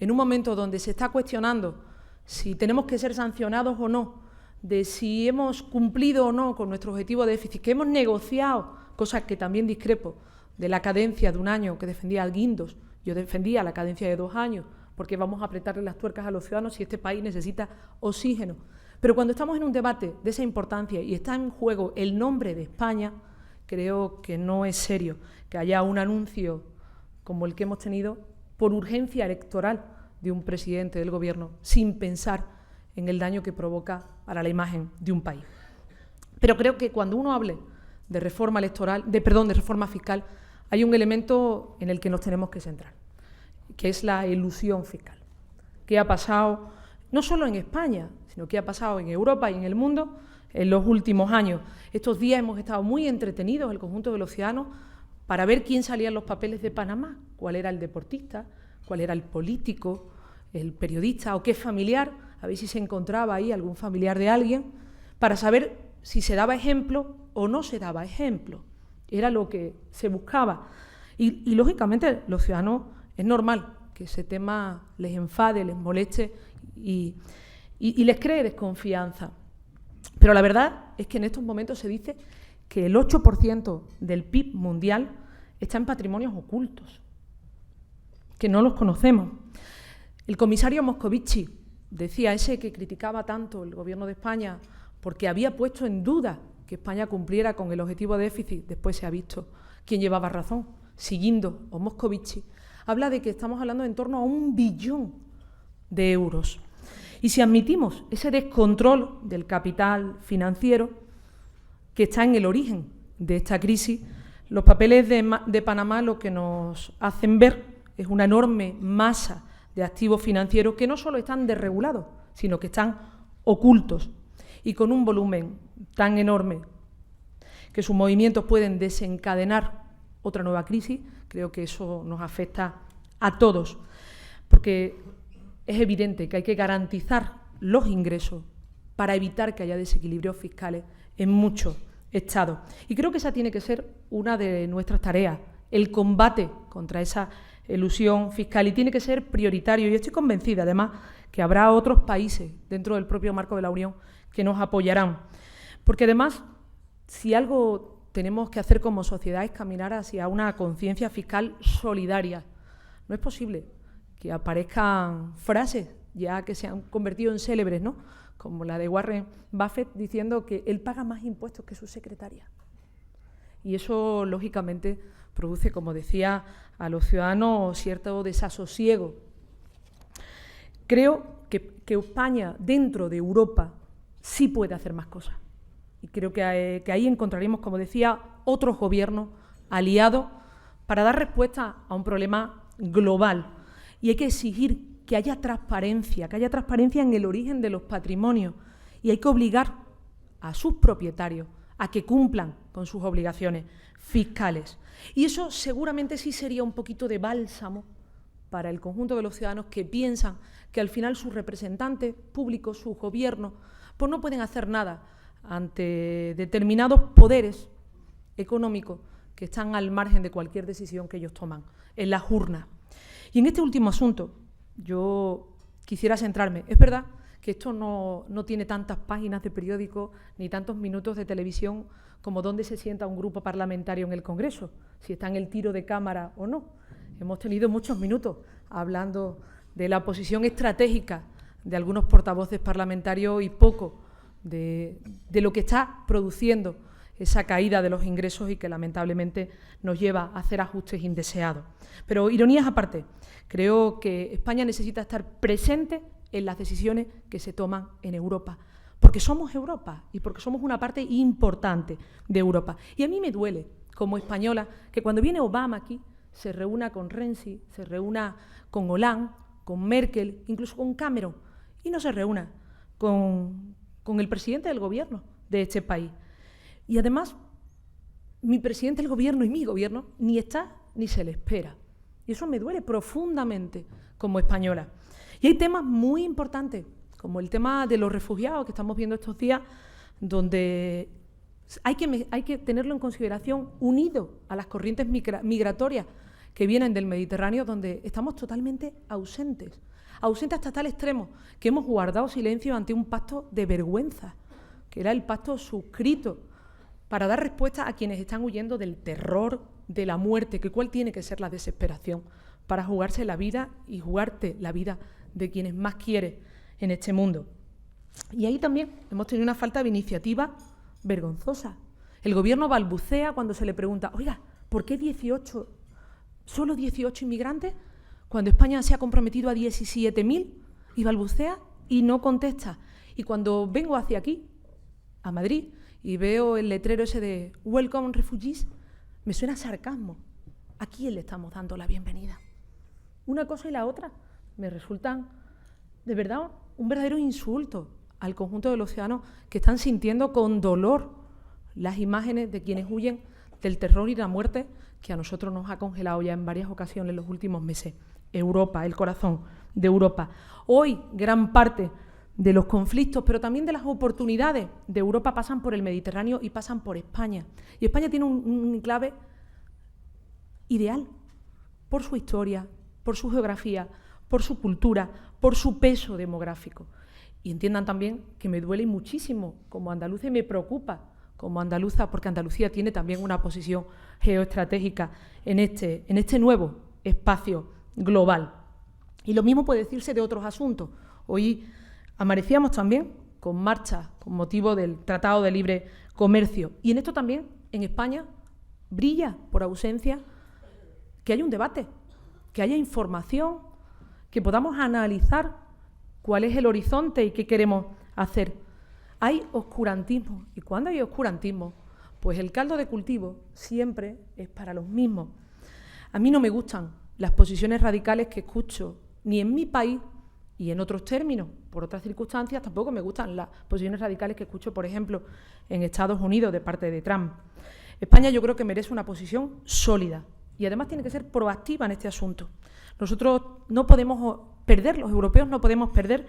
En un momento donde se está cuestionando si tenemos que ser sancionados o no, de si hemos cumplido o no con nuestro objetivo de déficit, que hemos negociado, cosas que también discrepo, de la cadencia de 1 año que defendía al Guindos, yo defendía la cadencia de 2 años, porque vamos a apretarle las tuercas a los ciudadanos si este país necesita oxígeno. Pero cuando estamos en un debate de esa importancia y está en juego el nombre de España, creo que no es serio que haya un anuncio como el que hemos tenido por urgencia electoral de un presidente del Gobierno sin pensar en el daño que provoca para la imagen de un país. Pero creo que cuando uno hable de reforma de reforma fiscal, hay un elemento en el que nos tenemos que centrar, que es la elusión fiscal. ¿Qué ha pasado no solo en España, sino que ha pasado en Europa y en el mundo en los últimos años? Estos días hemos estado muy entretenidos, el conjunto de los ciudadanos, para ver quién salía en los papeles de Panamá, cuál era el deportista, cuál era el político, el periodista o qué familiar, a ver si se encontraba ahí algún familiar de alguien, para saber si se daba ejemplo o no se daba ejemplo. Era lo que se buscaba. Y lógicamente, los ciudadanos, es normal que ese tema les enfade, les moleste y les cree desconfianza. Pero la verdad es que en estos momentos se dice que el 8% del PIB mundial está en patrimonios ocultos, que no los conocemos. El comisario Moscovici decía, ese que criticaba tanto el Gobierno de España porque había puesto en duda que España cumpliera con el objetivo de déficit, después se ha visto quién llevaba razón, si Guindos o Moscovici, habla de que estamos hablando de en torno a 1 billón de euros. Y si admitimos ese descontrol del capital financiero que está en el origen de esta crisis, los papeles de Panamá lo que nos hacen ver es una enorme masa de activos financieros que no solo están desregulados, sino que están ocultos y con un volumen tan enorme que sus movimientos pueden desencadenar otra nueva crisis. Creo que eso nos afecta a todos, porque es evidente que hay que garantizar los ingresos para evitar que haya desequilibrios fiscales en muchos estados. Y creo que esa tiene que ser una de nuestras tareas, el combate contra esa elusión fiscal, y tiene que ser prioritario. Y estoy convencida, además, que habrá otros países dentro del propio marco de la Unión que nos apoyarán. Porque además, si algo tenemos que hacer como sociedad es caminar hacia una conciencia fiscal solidaria. No es posible que aparezcan frases ya que se han convertido en célebres, ¿no?, como la de Warren Buffett diciendo que él paga más impuestos que su secretaria. Y eso, lógicamente, produce, como decía, a los ciudadanos cierto desasosiego. Creo que España, dentro de Europa, sí puede hacer más cosas. Y creo que ahí encontraremos, como decía, otros gobiernos aliados para dar respuesta a un problema global. Y hay que exigir que haya transparencia en el origen de los patrimonios, y hay que obligar a sus propietarios a que cumplan con sus obligaciones fiscales. Y eso seguramente sí sería un poquito de bálsamo para el conjunto de los ciudadanos que piensan que al final sus representantes públicos, sus gobiernos, pues no pueden hacer nada ante determinados poderes económicos que están al margen de cualquier decisión que ellos toman en las urnas. Y en este último asunto yo quisiera centrarme. Es verdad que esto no tiene tantas páginas de periódico ni tantos minutos de televisión como dónde se sienta un grupo parlamentario en el Congreso, si está en el tiro de cámara o no. Hemos tenido muchos minutos hablando de la posición estratégica de algunos portavoces parlamentarios y poco de lo que está produciendo esa caída de los ingresos y que lamentablemente nos lleva a hacer ajustes indeseados. Pero ironías aparte, creo que España necesita estar presente en las decisiones que se toman en Europa, porque somos Europa y porque somos una parte importante de Europa. Y a mí me duele, como española, que cuando viene Obama aquí se reúna con Renzi, se reúna con Hollande, con Merkel, incluso con Cameron, y no se reúna con el presidente del gobierno de este país. Y además, mi presidente del gobierno y mi gobierno ni está ni se le espera. Y eso me duele profundamente como española. Y hay temas muy importantes, como el tema de los refugiados que estamos viendo estos días, donde hay que tenerlo en consideración unido a las corrientes migratorias que vienen del Mediterráneo, donde estamos totalmente ausentes hasta tal extremo que hemos guardado silencio ante un pacto de vergüenza, que era el pacto suscrito para dar respuesta a quienes están huyendo del terror, de la muerte, que cuál tiene que ser la desesperación para jugarse la vida y jugarte la vida de quienes más quieres en este mundo. Y ahí también hemos tenido una falta de iniciativa vergonzosa. El gobierno balbucea cuando se le pregunta, oiga, ¿por qué solo 18 inmigrantes, cuando España se ha comprometido a 17.000? Y balbucea y no contesta. Y cuando vengo hacia aquí, a Madrid, y veo el letrero ese de Welcome Refugees, me suena a sarcasmo. ¿A quién le estamos dando la bienvenida? Una cosa y la otra me resultan, de verdad, un verdadero insulto al conjunto de los ciudadanos que están sintiendo con dolor las imágenes de quienes huyen del terror y la muerte que a nosotros nos ha congelado ya en varias ocasiones en los últimos meses. Europa, el corazón de Europa. Hoy, gran parte de los conflictos, pero también de las oportunidades de Europa pasan por el Mediterráneo y pasan por España. Y España tiene un enclave ideal por su historia, por su geografía, por su cultura, por su peso demográfico. Y entiendan también que me duele muchísimo como andaluza y me preocupa como andaluza, porque Andalucía tiene también una posición geoestratégica en este nuevo espacio global. Y lo mismo puede decirse de otros asuntos. Hoy amanecíamos también con marcha con motivo del Tratado de Libre Comercio. Y en esto también, en España, brilla por ausencia que haya un debate, que haya información, que podamos analizar cuál es el horizonte y qué queremos hacer. Hay oscurantismo, y cuando hay oscurantismo, pues el caldo de cultivo siempre es para los mismos. A mí no me gustan las posiciones radicales que escucho, ni en mi país y en otros términos, por otras circunstancias, tampoco me gustan las posiciones radicales que escucho, por ejemplo, en Estados Unidos de parte de Trump. España yo creo que merece una posición sólida y además tiene que ser proactiva en este asunto. Nosotros no podemos perder, los europeos no podemos perder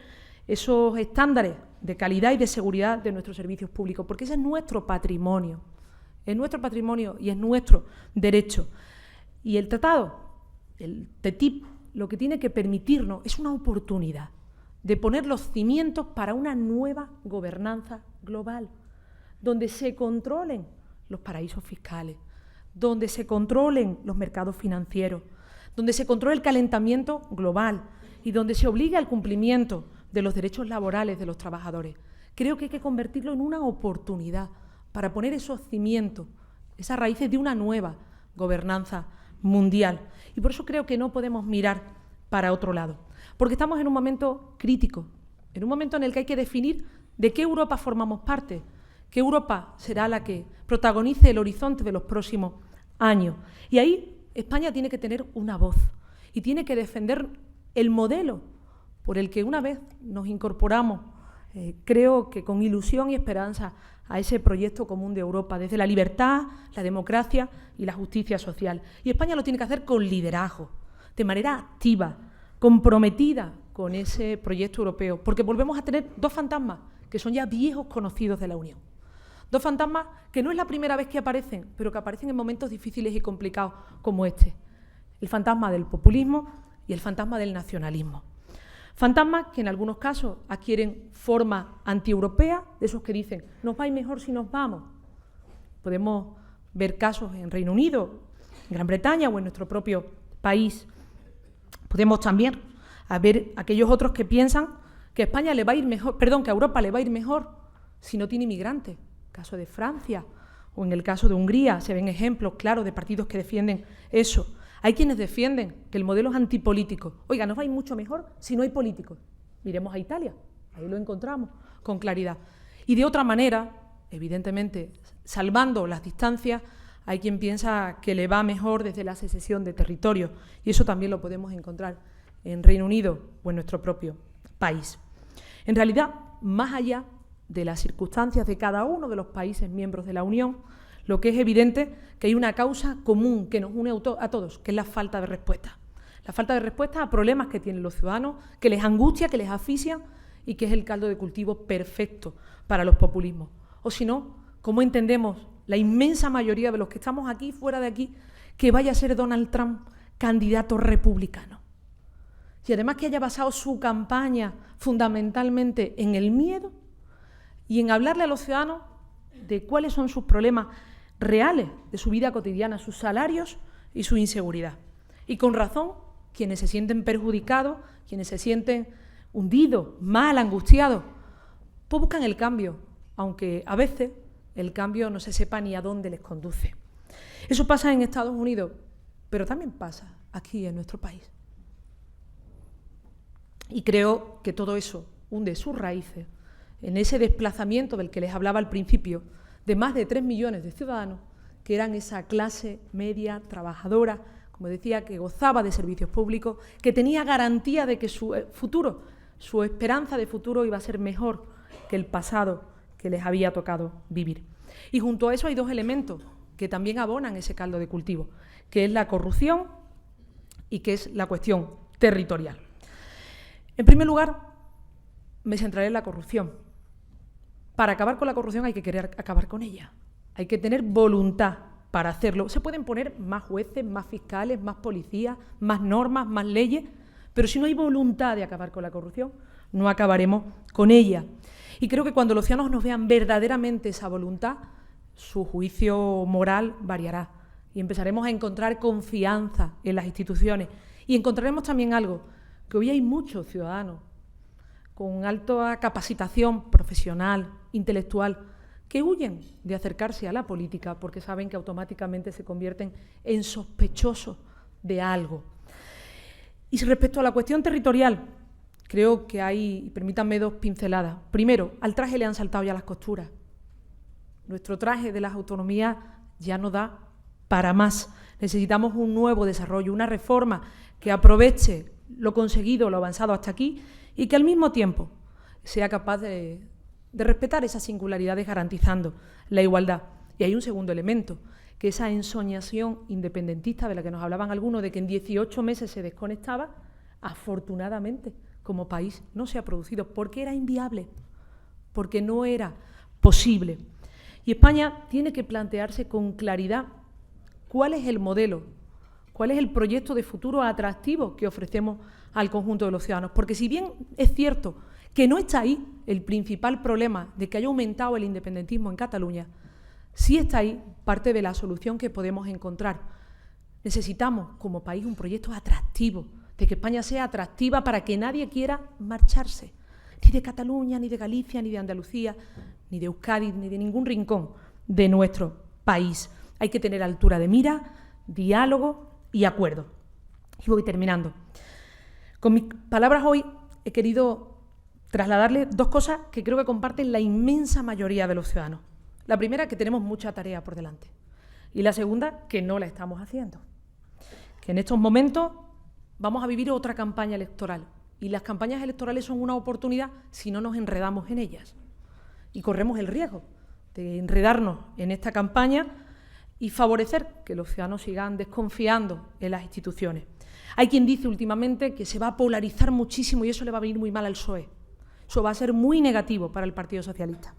esos estándares de calidad y de seguridad de nuestros servicios públicos, porque ese es nuestro patrimonio y es nuestro derecho. Y el tratado, el TTIP, lo que tiene que permitirnos es una oportunidad de poner los cimientos para una nueva gobernanza global, donde se controlen los paraísos fiscales, donde se controlen los mercados financieros, donde se controle el calentamiento global y donde se obligue al cumplimiento de los derechos laborales de los trabajadores. Creo que hay que convertirlo en una oportunidad para poner esos cimientos, esas raíces de una nueva gobernanza mundial. Y por eso creo que no podemos mirar para otro lado, porque estamos en un momento crítico, en un momento en el que hay que definir de qué Europa formamos parte, qué Europa será la que protagonice el horizonte de los próximos años. Y ahí España tiene que tener una voz y tiene que defender el modelo por el que una vez nos incorporamos, creo que con ilusión y esperanza, a ese proyecto común de Europa, desde la libertad, la democracia y la justicia social. Y España lo tiene que hacer con liderazgo, de manera activa, comprometida con ese proyecto europeo, porque volvemos a tener dos fantasmas que son ya viejos conocidos de la Unión. Dos fantasmas que no es la primera vez que aparecen, pero que aparecen en momentos difíciles y complicados como este. El fantasma del populismo y el fantasma del nacionalismo. Fantasmas que en algunos casos adquieren forma antieuropea, de esos que dicen, nos va a ir mejor si nos vamos. Podemos ver casos en Reino Unido, en Gran Bretaña o en nuestro propio país. Podemos también ver aquellos otros que piensan que a España le va a ir mejor, que a Europa le va a ir mejor si no tiene inmigrantes. En el caso de Francia o en el caso de Hungría se ven ejemplos claros de partidos que defienden eso. Hay quienes defienden que el modelo es antipolítico. Oiga, nos va a ir mucho mejor si no hay políticos. Miremos a Italia, ahí lo encontramos con claridad. Y de otra manera, evidentemente, salvando las distancias, hay quien piensa que le va mejor desde la secesión de territorio, y eso también lo podemos encontrar en Reino Unido o en nuestro propio país. En realidad, más allá de las circunstancias de cada uno de los países miembros de la Unión, lo que es evidente que hay una causa común que nos une a todos, que es la falta de respuesta. La falta de respuesta a problemas que tienen los ciudadanos, que les angustia, que les asfixia y que es el caldo de cultivo perfecto para los populismos. O si no, ¿cómo entendemos la inmensa mayoría de los que estamos aquí, fuera de aquí, que vaya a ser Donald Trump candidato republicano? Y además que haya basado su campaña fundamentalmente en el miedo y en hablarle a los ciudadanos de cuáles son sus problemas reales de su vida cotidiana, sus salarios y su inseguridad. Y con razón, quienes se sienten perjudicados, quienes se sienten hundidos, mal, angustiados, pues buscan el cambio, aunque a veces el cambio no se sepa ni a dónde les conduce. Eso pasa en Estados Unidos, pero también pasa aquí en nuestro país. Y creo que todo eso hunde sus raíces en ese desplazamiento del que les hablaba al principio, de más de 3 millones de ciudadanos que eran esa clase media, trabajadora, como decía, que gozaba de servicios públicos, que tenía garantía de que su futuro, su esperanza de futuro iba a ser mejor que el pasado que les había tocado vivir. Y junto a eso hay dos elementos que también abonan ese caldo de cultivo, que es la corrupción y que es la cuestión territorial. En primer lugar, me centraré en la corrupción. Para acabar con la corrupción hay que querer acabar con ella. Hay que tener voluntad para hacerlo. Se pueden poner más jueces, más fiscales, más policías, más normas, más leyes, pero si no hay voluntad de acabar con la corrupción, no acabaremos con ella. Y creo que cuando los ciudadanos nos vean verdaderamente esa voluntad, su juicio moral variará y empezaremos a encontrar confianza en las instituciones. Y encontraremos también algo, que hoy hay muchos ciudadanos con alta capacitación profesional, intelectual, que huyen de acercarse a la política porque saben que automáticamente se convierten en sospechosos de algo. Y respecto a la cuestión territorial, creo que hay, permítanme, dos pinceladas. Primero, al traje le han saltado ya las costuras. Nuestro traje de las autonomías ya no da para más. Necesitamos un nuevo desarrollo, una reforma que aproveche lo conseguido, lo avanzado hasta aquí y que al mismo tiempo sea capaz de respetar esas singularidades garantizando la igualdad. Y hay un segundo elemento, que esa ensoñación independentista de la que nos hablaban algunos, de que en 18 meses se desconectaba, afortunadamente como país no se ha producido, porque era inviable, porque no era posible. Y España tiene que plantearse con claridad cuál es el modelo, cuál es el proyecto de futuro atractivo que ofrecemos al conjunto de los ciudadanos. Porque si bien es cierto que no está ahí el principal problema de que haya aumentado el independentismo en Cataluña, sí está ahí parte de la solución que podemos encontrar. Necesitamos como país un proyecto atractivo, de que España sea atractiva para que nadie quiera marcharse, ni de Cataluña, ni de Galicia, ni de Andalucía, ni de Euskadi, ni de ningún rincón de nuestro país. Hay que tener altura de mira, diálogo y acuerdo. Y voy terminando. Con mis palabras hoy he querido trasladarles dos cosas que creo que comparten la inmensa mayoría de los ciudadanos. La primera, que tenemos mucha tarea por delante. Y la segunda, que no la estamos haciendo. Que en estos momentos vamos a vivir otra campaña electoral. Y las campañas electorales son una oportunidad si no nos enredamos en ellas. Y corremos el riesgo de enredarnos en esta campaña y favorecer que los ciudadanos sigan desconfiando en las instituciones. Hay quien dice últimamente que se va a polarizar muchísimo y eso le va a venir muy mal al PSOE. Eso va a ser muy negativo para el Partido Socialista.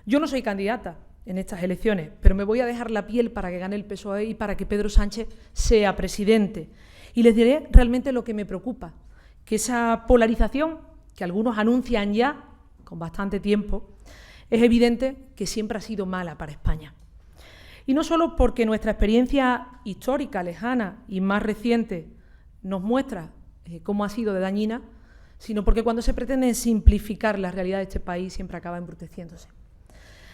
Yo no soy candidata en estas elecciones, pero me voy a dejar la piel para que gane el PSOE y para que Pedro Sánchez sea presidente. Y les diré realmente lo que me preocupa, que esa polarización que algunos anuncian ya con bastante tiempo, es evidente que siempre ha sido mala para España. Y no solo porque nuestra experiencia histórica, lejana y más reciente nos muestra cómo ha sido de dañina, sino porque cuando se pretende simplificar la realidad de este país siempre acaba embruteciéndose.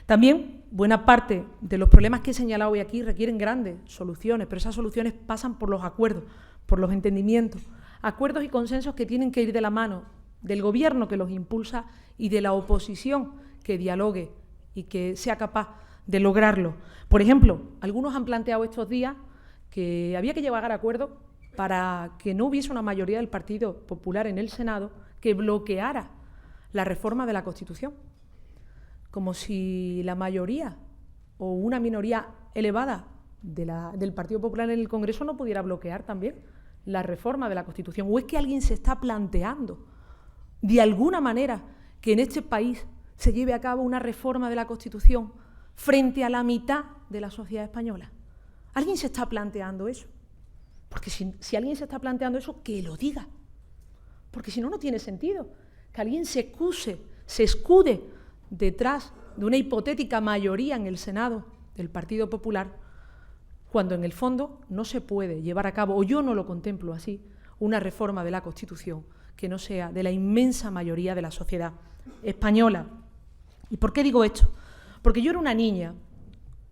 También buena parte de los problemas que he señalado hoy aquí requieren grandes soluciones, pero esas soluciones pasan por los acuerdos, por los entendimientos, acuerdos y consensos que tienen que ir de la mano del Gobierno que los impulsa y de la oposición que dialogue y que sea capaz de lograrlo. Por ejemplo, algunos han planteado estos días que había que llegar a acuerdos para que no hubiese una mayoría del Partido Popular en el Senado que bloqueara la reforma de la Constitución, como si la mayoría o una minoría elevada del Partido Popular en el Congreso no pudiera bloquear también la reforma de la Constitución. ¿O es que alguien se está planteando de alguna manera que en este país se lleve a cabo una reforma de la Constitución frente a la mitad de la sociedad española? ¿Alguien se está planteando eso? Porque si alguien se está planteando eso, que lo diga. Porque si no, no tiene sentido que alguien se escude detrás de una hipotética mayoría en el Senado del Partido Popular, cuando en el fondo no se puede llevar a cabo, o yo no lo contemplo así, una reforma de la Constitución que no sea de la inmensa mayoría de la sociedad española. ¿Y por qué digo esto? Porque yo era una niña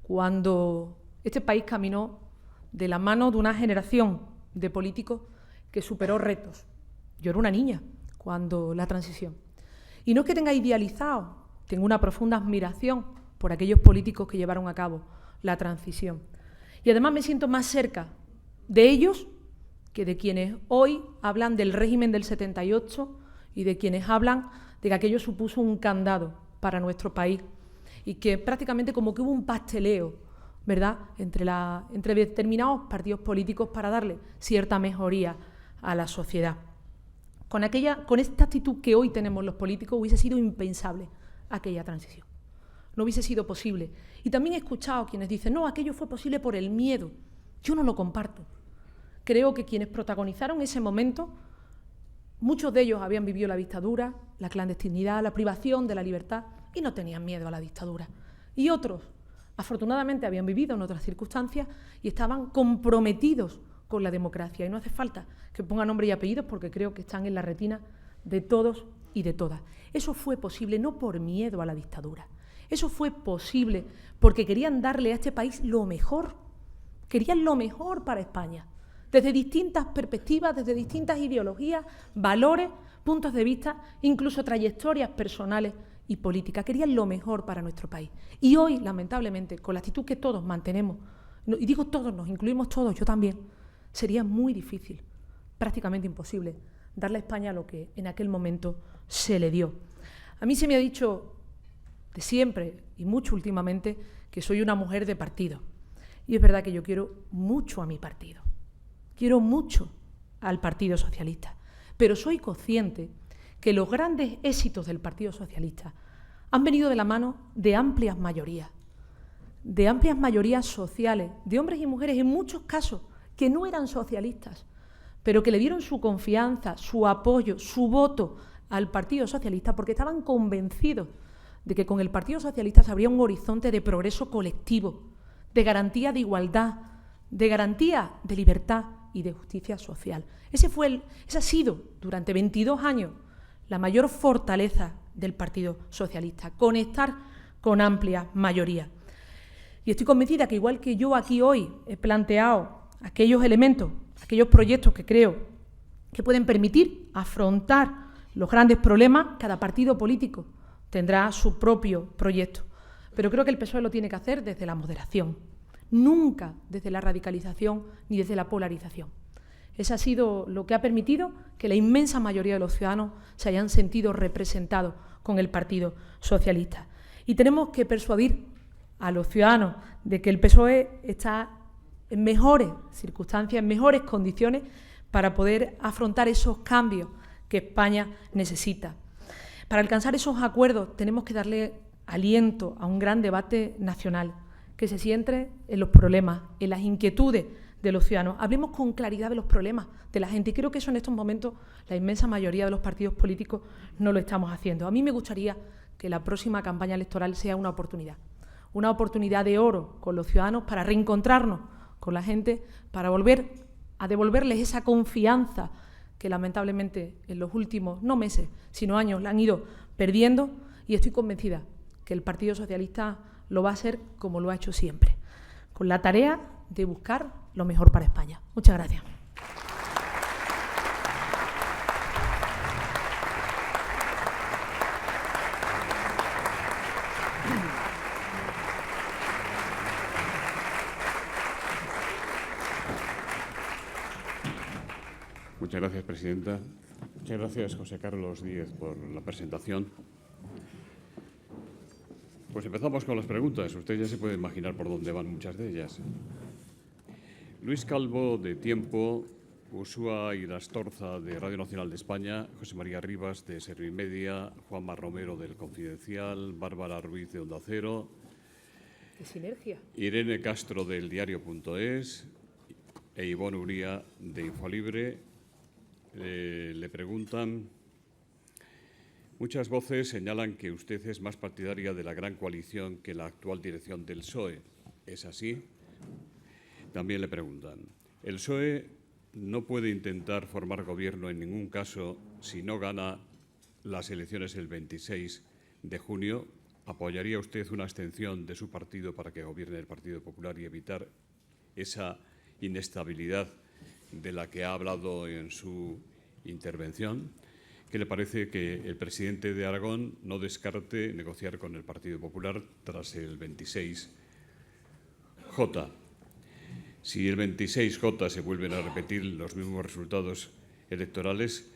cuando este país caminó de la mano de una generación de políticos que superó retos. Yo era una niña cuando la transición. Y no es que tenga idealizado, tengo una profunda admiración por aquellos políticos que llevaron a cabo la transición. Y además me siento más cerca de ellos que de quienes hoy hablan del régimen del 78 y de quienes hablan de que aquello supuso un candado para nuestro país y que prácticamente como que hubo un pasteleo, ¿verdad?, entre determinados partidos políticos para darle cierta mejoría a la sociedad. Con esta actitud que hoy tenemos los políticos hubiese sido impensable aquella transición. No hubiese sido posible. Y también he escuchado quienes dicen, no, aquello fue posible por el miedo. Yo no lo comparto. Creo que quienes protagonizaron ese momento, muchos de ellos habían vivido la dictadura, la clandestinidad, la privación de la libertad y no tenían miedo a la dictadura. Y otros, afortunadamente, habían vivido en otras circunstancias y estaban comprometidos con la democracia. Y no hace falta que pongan nombre y apellidos porque creo que están en la retina de todos y de todas. Eso fue posible no por miedo a la dictadura. Eso fue posible porque querían darle a este país lo mejor. Querían lo mejor para España. Desde distintas perspectivas, desde distintas ideologías, valores, puntos de vista, incluso trayectorias personales y políticas. Querían lo mejor para nuestro país. Y hoy, lamentablemente, con la actitud que todos mantenemos, y digo todos, nos incluimos todos, yo también, sería muy difícil, prácticamente imposible, darle a España lo que en aquel momento se le dio. A mí se me ha dicho de siempre y mucho últimamente que soy una mujer de partido. Y es verdad que yo quiero mucho a mi partido. Quiero mucho al Partido Socialista, pero soy consciente que los grandes éxitos del Partido Socialista han venido de la mano de amplias mayorías sociales, de hombres y mujeres, en muchos casos, que no eran socialistas, pero que le dieron su confianza, su apoyo, su voto al Partido Socialista porque estaban convencidos de que con el Partido Socialista se abría un horizonte de progreso colectivo, de garantía de igualdad, de garantía de libertad y de justicia social. Esa ha sido, durante 22 años, la mayor fortaleza del Partido Socialista, conectar con amplia mayoría. Y estoy convencida que igual que yo aquí hoy he planteado aquellos elementos, aquellos proyectos que creo que pueden permitir afrontar los grandes problemas, cada partido político tendrá su propio proyecto. Pero creo que el PSOE lo tiene que hacer desde la moderación, nunca desde la radicalización ni desde la polarización. Eso ha sido lo que ha permitido que la inmensa mayoría de los ciudadanos se hayan sentido representados con el Partido Socialista. Y tenemos que persuadir a los ciudadanos de que el PSOE está en mejores circunstancias, en mejores condiciones para poder afrontar esos cambios que España necesita. Para alcanzar esos acuerdos tenemos que darle aliento a un gran debate nacional que se centre en los problemas, en las inquietudes de los ciudadanos. Hablemos con claridad de los problemas de la gente y creo que eso en estos momentos la inmensa mayoría de los partidos políticos no lo estamos haciendo. A mí me gustaría que la próxima campaña electoral sea una oportunidad de oro con los ciudadanos para reencontrarnos con la gente, para volver a devolverles esa confianza que lamentablemente en los últimos, no meses, sino años, la han ido perdiendo y estoy convencida que el Partido Socialista lo va a hacer como lo ha hecho siempre, con la tarea de buscar lo mejor para España. Muchas gracias. Muchas gracias, presidenta. Muchas gracias, José Carlos Díez, por la presentación. Pues empezamos con las preguntas. Usted ya se puede imaginar por dónde van muchas de ellas. Luis Calvo, de Tiempo, Ursúa Irastorza, de Radio Nacional de España, José María Rivas, de Servimedia, Juanma Romero, del Confidencial, Bárbara Ruiz, de Onda Cero, ¡qué sinergia! Irene Castro, del Diario.es, e Ivonne Uría, de Infolibre, le preguntan: muchas voces señalan que usted es más partidaria de la gran coalición que la actual dirección del PSOE. ¿Es así? También le preguntan: el PSOE no puede intentar formar gobierno en ningún caso si no gana las elecciones el 26 de junio. ¿Apoyaría usted una abstención de su partido para que gobierne el Partido Popular y evitar esa inestabilidad de la que ha hablado en su intervención? ¿Qué le parece que el presidente de Aragón no descarte negociar con el Partido Popular tras el 26J? Si el 26J se vuelven a repetir los mismos resultados electorales,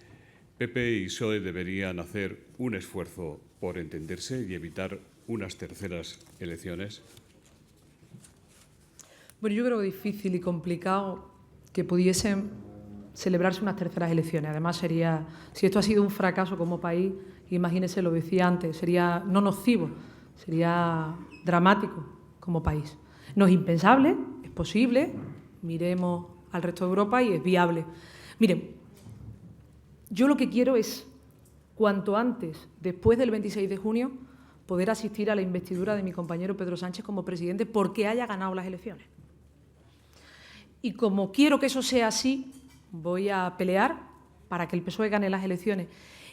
PP y PSOE deberían hacer un esfuerzo por entenderse y evitar unas terceras elecciones. Bueno, yo creo que es difícil y complicado que pudiesen celebrarse unas terceras elecciones. Además, sería, si esto ha sido un fracaso como país, imagínense, lo decía antes, sería no nocivo, sería dramático como país. No es impensable, es posible, miremos al resto de Europa y es viable. Miren, yo lo que quiero es, cuanto antes, después del 26 de junio, poder asistir a la investidura de mi compañero Pedro Sánchez como presidente porque haya ganado las elecciones. Y como quiero que eso sea así, voy a pelear para que el PSOE gane las elecciones.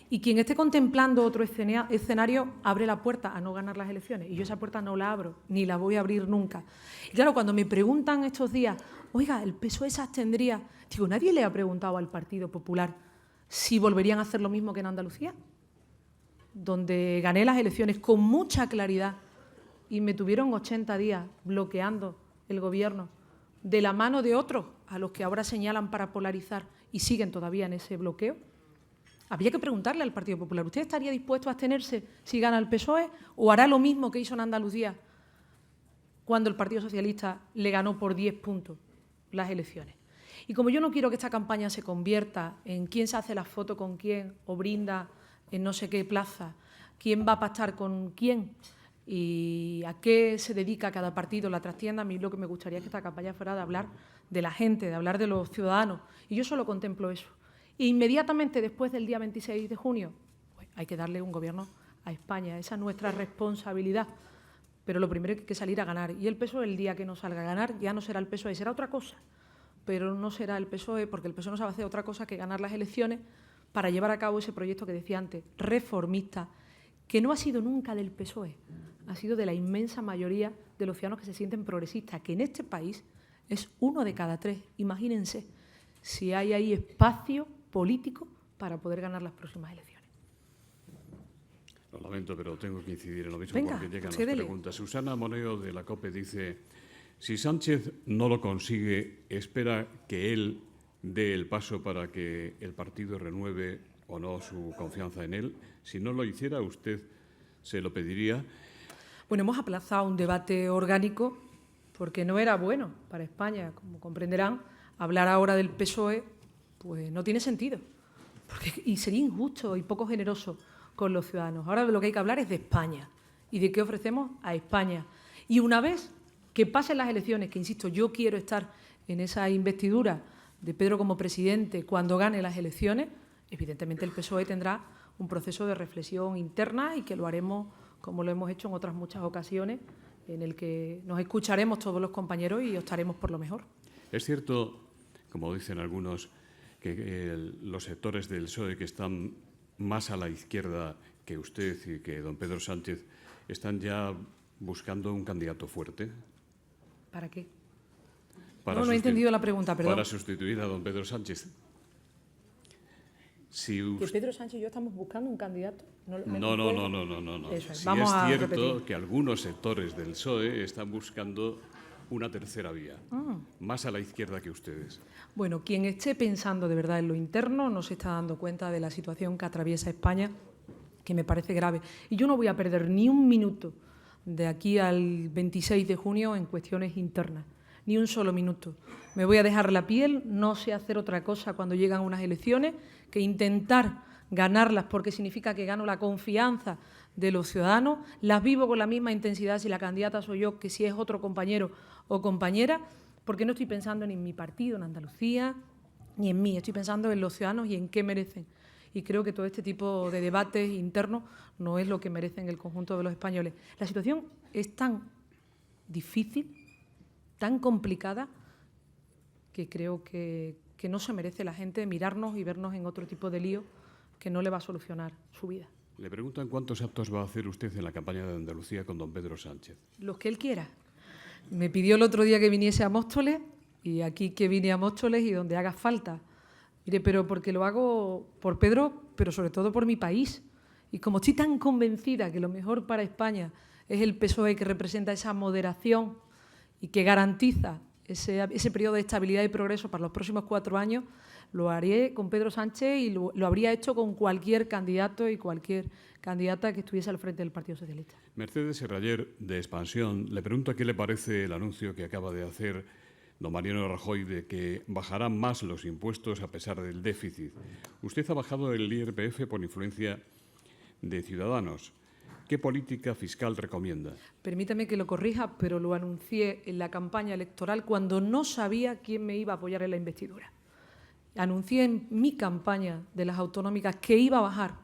Y quien esté contemplando otro escenario abre la puerta a no ganar las elecciones. Y yo esa puerta no la abro, ni la voy a abrir nunca. Y claro, cuando me preguntan estos días, oiga, ¿el PSOE se abstendría? Digo, ¿nadie le ha preguntado al Partido Popular si volverían a hacer lo mismo que en Andalucía? Donde gané las elecciones con mucha claridad y me tuvieron 80 días bloqueando el gobierno de la mano de otros a los que ahora señalan para polarizar y siguen todavía en ese bloqueo. Habría que preguntarle al Partido Popular, ¿usted estaría dispuesto a abstenerse si gana el PSOE o hará lo mismo que hizo en Andalucía cuando el Partido Socialista le ganó por 10 puntos las elecciones? Y como yo no quiero que esta campaña se convierta en quién se hace la foto con quién o brinda en no sé qué plaza, quién va a pactar con quién y a qué se dedica cada partido, la trastienda, a mí lo que me gustaría es que esta campaña fuera de hablar de la gente, de hablar de los ciudadanos. Y yo solo contemplo eso. E inmediatamente después del día 26 de junio, pues hay que darle un gobierno a España. Esa es nuestra responsabilidad. Pero lo primero es que hay que salir a ganar. Y el PSOE, el día que no salga a ganar, ya no será el PSOE, será otra cosa. Pero no será el PSOE, porque el PSOE no sabe hacer otra cosa que ganar las elecciones para llevar a cabo ese proyecto que decía antes, reformista, que no ha sido nunca del PSOE, ha sido de la inmensa mayoría de los ciudadanos que se sienten progresistas, que en este país es 1 de cada 3. Imagínense si hay ahí espacio político para poder ganar las próximas elecciones. Lo lamento, pero tengo que incidir en lo mismo. Venga, porque llegan las dele. preguntas. Susana Moneo, de la COPE, dice: si Sánchez no lo consigue, ¿espera que él dé el paso para que el partido renueve o no su confianza en él? Si no lo hiciera, ¿usted se lo pediría? Bueno, hemos aplazado un debate orgánico porque no era bueno para España. Como comprenderán, hablar ahora del PSOE pues no tiene sentido y sería injusto y poco generoso con los ciudadanos. Ahora de lo que hay que hablar es de España y de qué ofrecemos a España. Y una vez que pasen las elecciones, que insisto, yo quiero estar en esa investidura de Pedro como presidente cuando gane las elecciones, evidentemente el PSOE tendrá un proceso de reflexión interna y que lo haremos como lo hemos hecho en otras muchas ocasiones, en el que nos escucharemos todos los compañeros y optaremos por lo mejor. Es cierto, como dicen algunos, que los sectores del PSOE que están más a la izquierda que usted y que don Pedro Sánchez están ya buscando un candidato fuerte. ¿Para qué? No he entendido la pregunta, perdón. Para sustituir a don Pedro Sánchez. ¿Que Pedro Sánchez y yo estamos buscando un candidato? No. Eso es. Sí, Vamos es a cierto repetir. que algunos sectores del PSOE están buscando una tercera vía, más a la izquierda que ustedes. Bueno, quien esté pensando de verdad en lo interno no se está dando cuenta de la situación que atraviesa España, que me parece grave. Y yo no voy a perder ni un minuto de aquí al 26 de junio en cuestiones internas, ni un solo minuto. Me voy a dejar la piel, no sé hacer otra cosa cuando llegan unas elecciones que intentar ganarlas, porque significa que gano la confianza de los ciudadanos, las vivo con la misma intensidad si la candidata soy yo que si es otro compañero o compañera, porque no estoy pensando ni en mi partido, en Andalucía, ni en mí, estoy pensando en los ciudadanos y en qué merecen. Y creo que todo este tipo de debates internos no es lo que merecen el conjunto de los españoles. La situación es tan difícil, tan complicada, que creo que no se merece la gente mirarnos y vernos en otro tipo de lío que no le va a solucionar su vida. Le preguntan cuántos actos va a hacer usted en la campaña de Andalucía con don Pedro Sánchez. Los que él quiera. Me pidió el otro día que viniese a Móstoles y aquí que vine a Móstoles y donde haga falta. Mire, pero porque lo hago por Pedro, pero sobre todo por mi país. Y como estoy tan convencida que lo mejor para España es el PSOE, que representa esa moderación y que garantiza ese periodo de estabilidad y progreso para los próximos 4 años, lo haré con Pedro Sánchez y lo habría hecho con cualquier candidato y cualquier candidata que estuviese al frente del Partido Socialista. Mercedes Serraller, de Expansión, le pregunta qué le parece el anuncio que acaba de hacer don Mariano Rajoy de que bajarán más los impuestos a pesar del déficit. Usted ha bajado el IRPF por influencia de Ciudadanos. ¿Qué política fiscal recomienda? Permítame que lo corrija, pero lo anuncié en la campaña electoral cuando no sabía quién me iba a apoyar en la investidura. Anuncié en mi campaña de las autonómicas que iba a bajar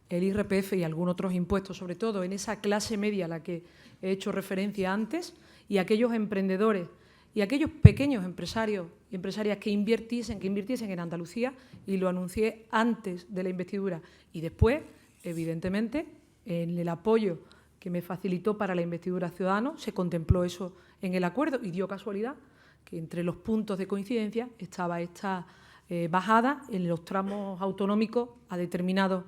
el IRPF y algunos otros impuestos, sobre todo en esa clase media a la que he hecho referencia antes, y aquellos emprendedores y aquellos pequeños empresarios y empresarias que invirtiesen en Andalucía, y lo anuncié antes de la investidura. Y después, evidentemente, en el apoyo que me facilitó para la investidura Ciudadanos, se contempló eso en el acuerdo y dio casualidad que entre los puntos de coincidencia estaba esta bajada en los tramos autonómicos a determinados,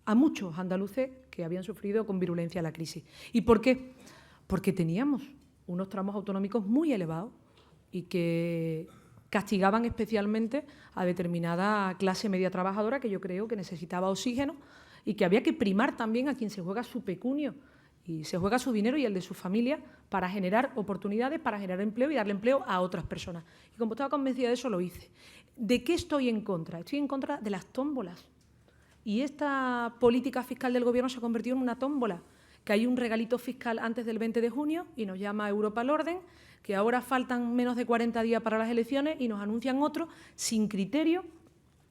a muchos andaluces que habían sufrido con virulencia la crisis. ¿Y por qué? Porque teníamos unos tramos autonómicos muy elevados y que castigaban especialmente a determinada clase media trabajadora que yo creo que necesitaba oxígeno y que había que primar también a quien se juega su pecunio y se juega su dinero y el de su familia para generar oportunidades, para generar empleo y darle empleo a otras personas. Y como estaba convencida de eso, lo hice. ¿De qué estoy en contra? Estoy en contra de las tómbolas. Y esta política fiscal del Gobierno se ha convertido en una tómbola, que hay un regalito fiscal antes del 20 de junio y nos llama Europa al orden, que ahora faltan menos de 40 días para las elecciones y nos anuncian otro sin criterio,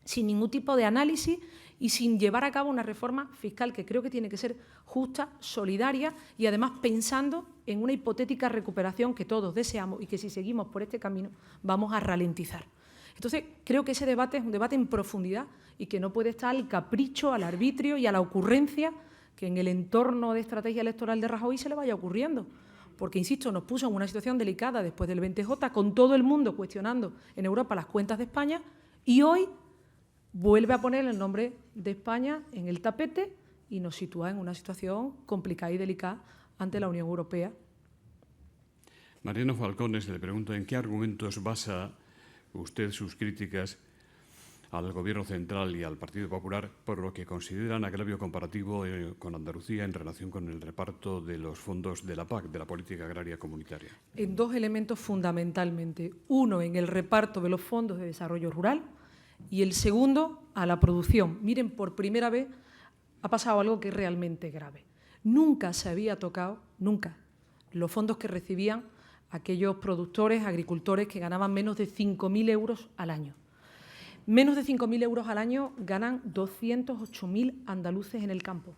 sin ningún tipo de análisis y sin llevar a cabo una reforma fiscal que creo que tiene que ser justa, solidaria y además pensando en una hipotética recuperación que todos deseamos y que si seguimos por este camino vamos a ralentizar. Entonces, creo que ese debate es un debate en profundidad y que no puede estar al capricho, al arbitrio y a la ocurrencia que en el entorno de estrategia electoral de Rajoy se le vaya ocurriendo. Porque, insisto, nos puso en una situación delicada después del 20J, con todo el mundo cuestionando en Europa las cuentas de España, y hoy vuelve a poner el nombre de España en el tapete y nos sitúa en una situación complicada y delicada ante la Unión Europea. Mariano Falcones le pregunta en qué argumentos basa usted sus críticas al Gobierno central y al Partido Popular por lo que consideran agravio comparativo con Andalucía en relación con el reparto de los fondos de la PAC, de la Política Agraria Comunitaria. En 2 elementos fundamentalmente. Uno, en el reparto de los fondos de desarrollo rural y el segundo, a la producción. Miren, por primera vez ha pasado algo que es realmente grave. Nunca se había tocado, nunca, los fondos que recibían aquellos productores, agricultores que ganaban menos de 5.000 euros al año. Menos de 5.000 euros al año ganan 208.000 andaluces en el campo.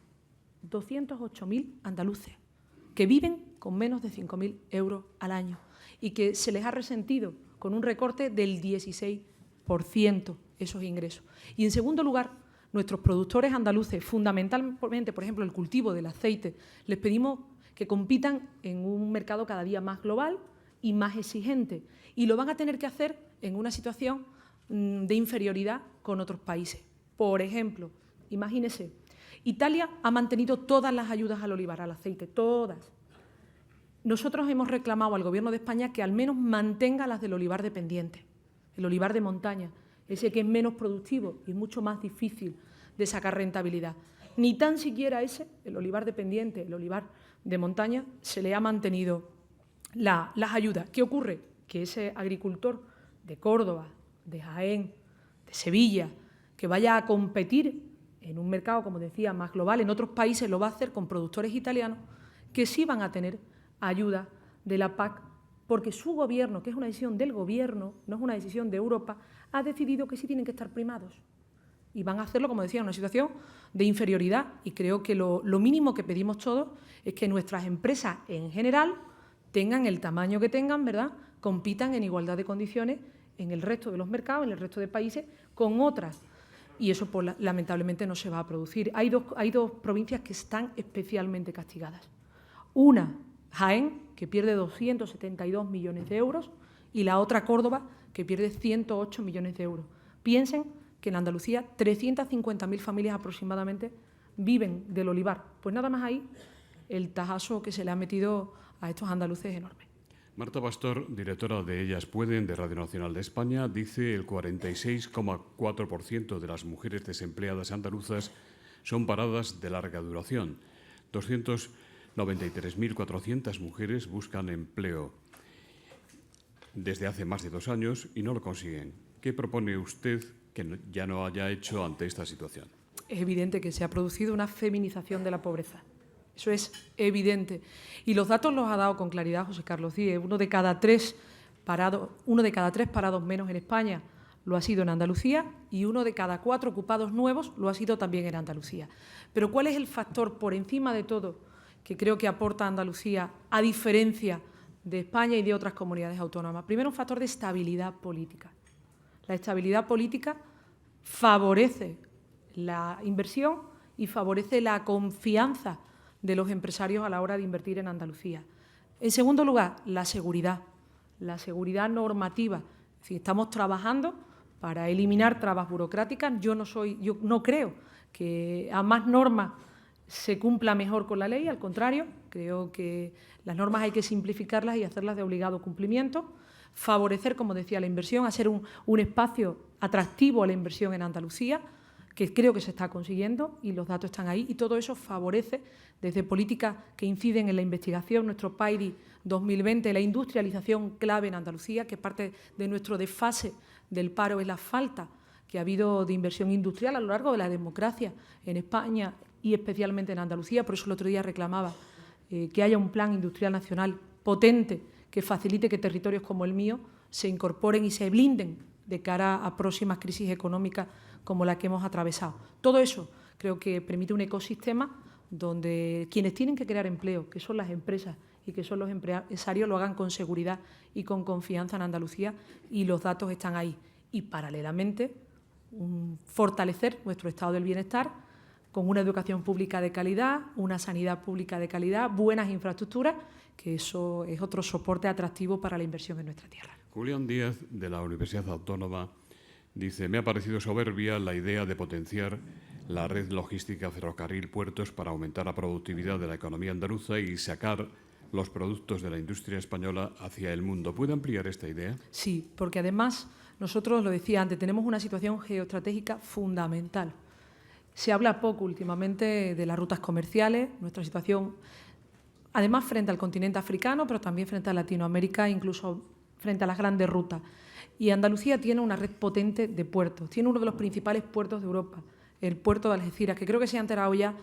208.000 andaluces que viven con menos de 5.000 euros al año y que se les ha resentido con un recorte del 16% esos ingresos. Y en segundo lugar, nuestros productores andaluces, fundamentalmente, por ejemplo, el cultivo del aceite, les pedimos que compitan en un mercado cada día más global y más exigente. Y lo van a tener que hacer en una situación de inferioridad con otros países. Por ejemplo, imagínese, Italia ha mantenido todas las ayudas al olivar, al aceite, todas. nosotros hemos reclamado al Gobierno de España que al menos mantenga las del olivar dependiente, el olivar de montaña, ese que es menos productivo y es mucho más difícil de sacar rentabilidad. Ni tan siquiera ese, el olivar dependiente, el olivar de montaña, se le ha mantenido las ayudas. ¿Qué ocurre? Que ese agricultor de Córdoba, de Jaén, de Sevilla, que vaya a competir en un mercado, como decía, más global, en otros países lo va a hacer con productores italianos que sí van a tener ayuda de la PAC, porque su gobierno, que es una decisión del gobierno, no es una decisión de Europa, ha decidido que sí tienen que estar primados. Y van a hacerlo, como decía, en una situación de inferioridad. Y creo que lo mínimo que pedimos todos es que nuestras empresas en general tengan el tamaño que tengan, ¿verdad?, compitan en igualdad de condiciones en el resto de los mercados, en el resto de países, con otras. Y eso, pues, lamentablemente, no se va a producir. Hay dos provincias que están especialmente castigadas. Una, Jaén, que pierde 272 millones de euros, y la otra, Córdoba, que pierde 108 millones de euros. Piensen que en Andalucía 350.000 familias aproximadamente viven del olivar. Pues nada más ahí el tajazo que se le ha metido a estos andaluces es enorme. Marta Pastor, directora de Ellas Pueden, de Radio Nacional de España, dice el 46,4% de las mujeres desempleadas andaluzas son paradas de larga duración. 293.400 mujeres buscan empleo desde hace más de 2 años y no lo consiguen. ¿Qué propone usted que ya no haya hecho ante esta situación? Es evidente que se ha producido una feminización de la pobreza. Eso es evidente. Y los datos los ha dado con claridad José Carlos Díez. Uno de cada tres parados menos en España lo ha sido en Andalucía y uno de cada 4 ocupados nuevos lo ha sido también en Andalucía. Pero ¿cuál es el factor por encima de todo que creo que aporta Andalucía a diferencia de España y de otras comunidades autónomas? Primero, un factor de estabilidad política. La estabilidad política favorece la inversión y favorece la confianza de los empresarios a la hora de invertir en Andalucía. En segundo lugar, la seguridad normativa. Es decir, estamos trabajando para eliminar trabas burocráticas. Yo no creo que a más normas se cumpla mejor con la ley, al contrario, creo que las normas hay que simplificarlas y hacerlas de obligado cumplimiento, favorecer, como decía, la inversión, hacer un espacio atractivo a la inversión en Andalucía, que creo que se está consiguiendo y los datos están ahí, y todo eso favorece desde políticas que inciden en la investigación, nuestro PAIDI 2020, la industrialización clave en Andalucía, que parte de nuestro desfase del paro es la falta que ha habido de inversión industrial a lo largo de la democracia en España y especialmente en Andalucía. Por eso el otro día reclamaba que haya un plan industrial nacional potente que facilite que territorios como el mío se incorporen y se blinden de cara a próximas crisis económicas como la que hemos atravesado. Todo eso creo que permite un ecosistema donde quienes tienen que crear empleo, que son las empresas y que son los empresarios, lo hagan con seguridad y con confianza en Andalucía, y los datos están ahí. Y paralelamente, fortalecer nuestro estado del bienestar con una educación pública de calidad, una sanidad pública de calidad, buenas infraestructuras, que eso es otro soporte atractivo para la inversión en nuestra tierra. Julián Díaz, de la Universidad Autónoma, dice: me ha parecido soberbia la idea de potenciar la red logística ferrocarril-puertos para aumentar la productividad de la economía andaluza y sacar los productos de la industria española hacia el mundo. ¿Puede ampliar esta idea? Sí, porque además nosotros, lo decía antes, tenemos una situación geoestratégica fundamental. Se habla poco últimamente de las rutas comerciales, nuestra situación, además frente al continente africano, pero también frente a Latinoamérica, incluso frente a las grandes rutas. Y Andalucía tiene una red potente de puertos, tiene uno de los principales puertos de Europa, el puerto de Algeciras, que creo que se ha enterado ya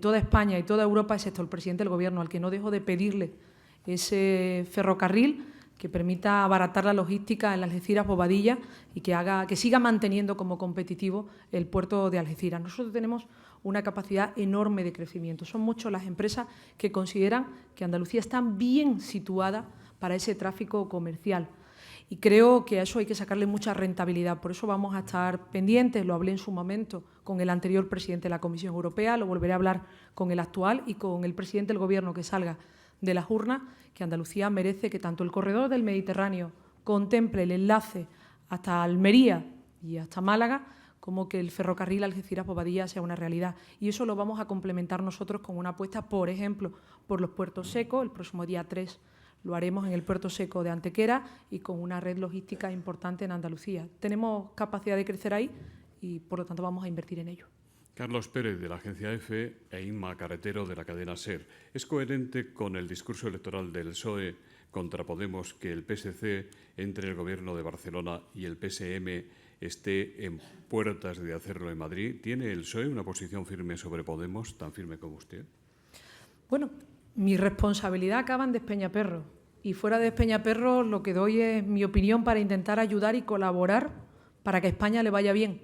toda España y toda Europa, excepto el presidente del Gobierno, al que no dejo de pedirle ese ferrocarril que permita abaratar la logística en Algeciras, Bobadilla, y que siga manteniendo como competitivo el puerto de Algeciras. Nosotros tenemos una capacidad enorme de crecimiento. Son muchas las empresas que consideran que Andalucía está bien situada para ese tráfico comercial. Y creo que a eso hay que sacarle mucha rentabilidad. Por eso vamos a estar pendientes, lo hablé en su momento con el anterior presidente de la Comisión Europea, lo volveré a hablar con el actual y con el presidente del Gobierno que salga de las urnas, que Andalucía merece que tanto el corredor del Mediterráneo contemple el enlace hasta Almería y hasta Málaga, como que el ferrocarril Algeciras-Bobadilla sea una realidad. Y eso lo vamos a complementar nosotros con una apuesta, por ejemplo, por los puertos secos. El próximo día 3 lo haremos en el puerto seco de Antequera y con una red logística importante en Andalucía. Tenemos capacidad de crecer ahí y, por lo tanto, vamos a invertir en ello. Carlos Pérez, de la agencia EFE, e Inma Carretero, de la cadena SER. ¿Es coherente con el discurso electoral del PSOE contra Podemos que el PSC entre el Gobierno de Barcelona y el PSM esté en puertas de hacerlo en Madrid? ¿Tiene el PSOE una posición firme sobre Podemos, tan firme como usted? Bueno, mi responsabilidad acaba en Despeñaperro. Y fuera de Despeñaperro lo que doy es mi opinión para intentar ayudar y colaborar para que a España le vaya bien.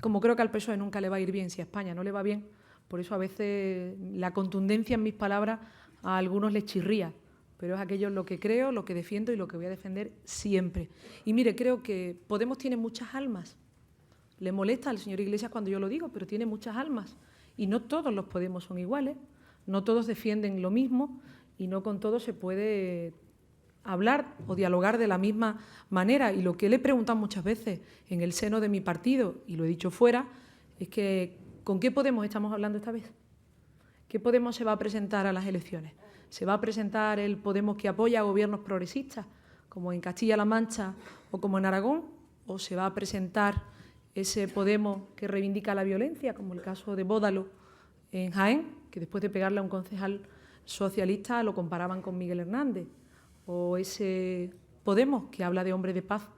Como creo que al PSOE nunca le va a ir bien si a España no le va bien, por eso a veces la contundencia en mis palabras a algunos les chirría, pero es aquello en lo que creo, lo que defiendo y lo que voy a defender siempre. Y mire, creo que Podemos tiene muchas almas. Le molesta al señor Iglesias cuando yo lo digo, pero tiene muchas almas. Y no todos los Podemos son iguales, no todos defienden lo mismo y no con todos se puede hablar o dialogar de la misma manera. Y lo que le he preguntado muchas veces en el seno de mi partido, y lo he dicho fuera, es que ¿con qué Podemos estamos hablando esta vez? ¿Qué Podemos se va a presentar a las elecciones? ¿Se va a presentar el Podemos que apoya a gobiernos progresistas, como en Castilla-La Mancha o como en Aragón? ¿O se va a presentar ese Podemos que reivindica la violencia, como el caso de Bódalo en Jaén, que después de pegarle a un concejal socialista lo comparaban con Miguel Hernández? ¿O ese Podemos que habla de hombre de paz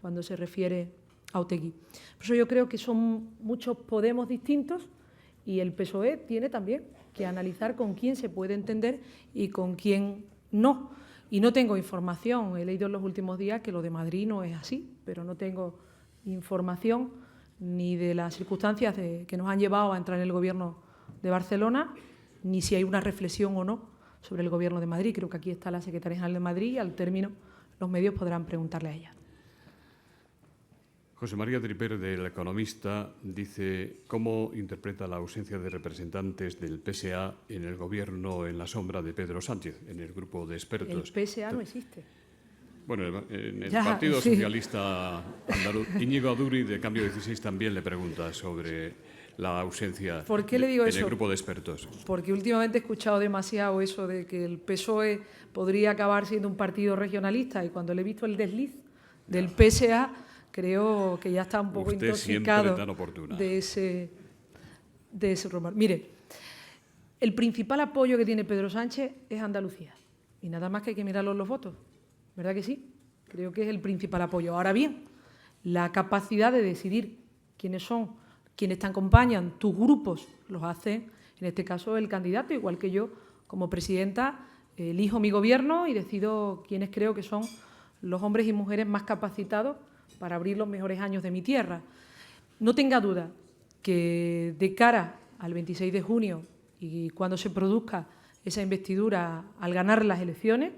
cuando se refiere a Otegi? Por eso yo creo que son muchos Podemos distintos y el PSOE tiene también que analizar con quién se puede entender y con quién no. Y no tengo información, he leído en los últimos días que lo de Madrid no es así, pero no tengo información ni de las circunstancias que nos han llevado a entrar en el Gobierno de Barcelona, ni si hay una reflexión o no sobre el Gobierno de Madrid. Creo que aquí está la secretaria general de Madrid y al término los medios podrán preguntarle a ella. José María Triper, del Economista, dice ¿cómo interpreta la ausencia de representantes del PSA en el Gobierno en la sombra de Pedro Sánchez, en el grupo de expertos? El PSA no existe. Bueno, en el Partido Socialista Andaluz, Íñigo Aduri, de Cambio 16, también le pregunta sobre la ausencia ¿Por qué le digo en eso? el grupo de expertos. Porque últimamente he escuchado demasiado eso de que el PSOE podría acabar siendo un partido regionalista y cuando le he visto el desliz del PSA creo que ya está un poco Usted intoxicado tan oportuna. de ese rumor. Mire, el principal apoyo que tiene Pedro Sánchez es Andalucía y nada más que hay que mirarlo en los votos, ¿verdad que sí? Creo que es el principal apoyo. Ahora bien, la capacidad de decidir quiénes son quienes te acompañan, tus grupos, los hace, en este caso, el candidato, igual que yo, como presidenta, elijo mi gobierno y decido quiénes creo que son los hombres y mujeres más capacitados para abrir los mejores años de mi tierra. No tenga duda que de cara al 26 de junio y cuando se produzca esa investidura al ganar las elecciones,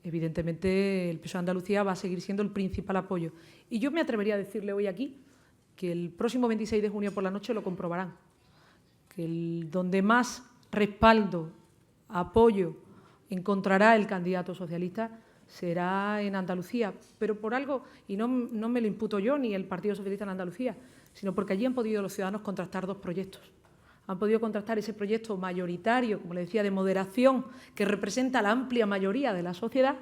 evidentemente el PSOE de Andalucía va a seguir siendo el principal apoyo. Y yo me atrevería a decirle hoy aquí que el próximo 26 de junio por la noche lo comprobarán, que donde más respaldo, apoyo encontrará el candidato socialista será en Andalucía, pero por algo, y no me lo imputo yo ni el Partido Socialista en Andalucía, sino porque allí han podido los ciudadanos contrastar dos proyectos. Han podido contrastar ese proyecto mayoritario, como le decía, de moderación, que representa la amplia mayoría de la sociedad,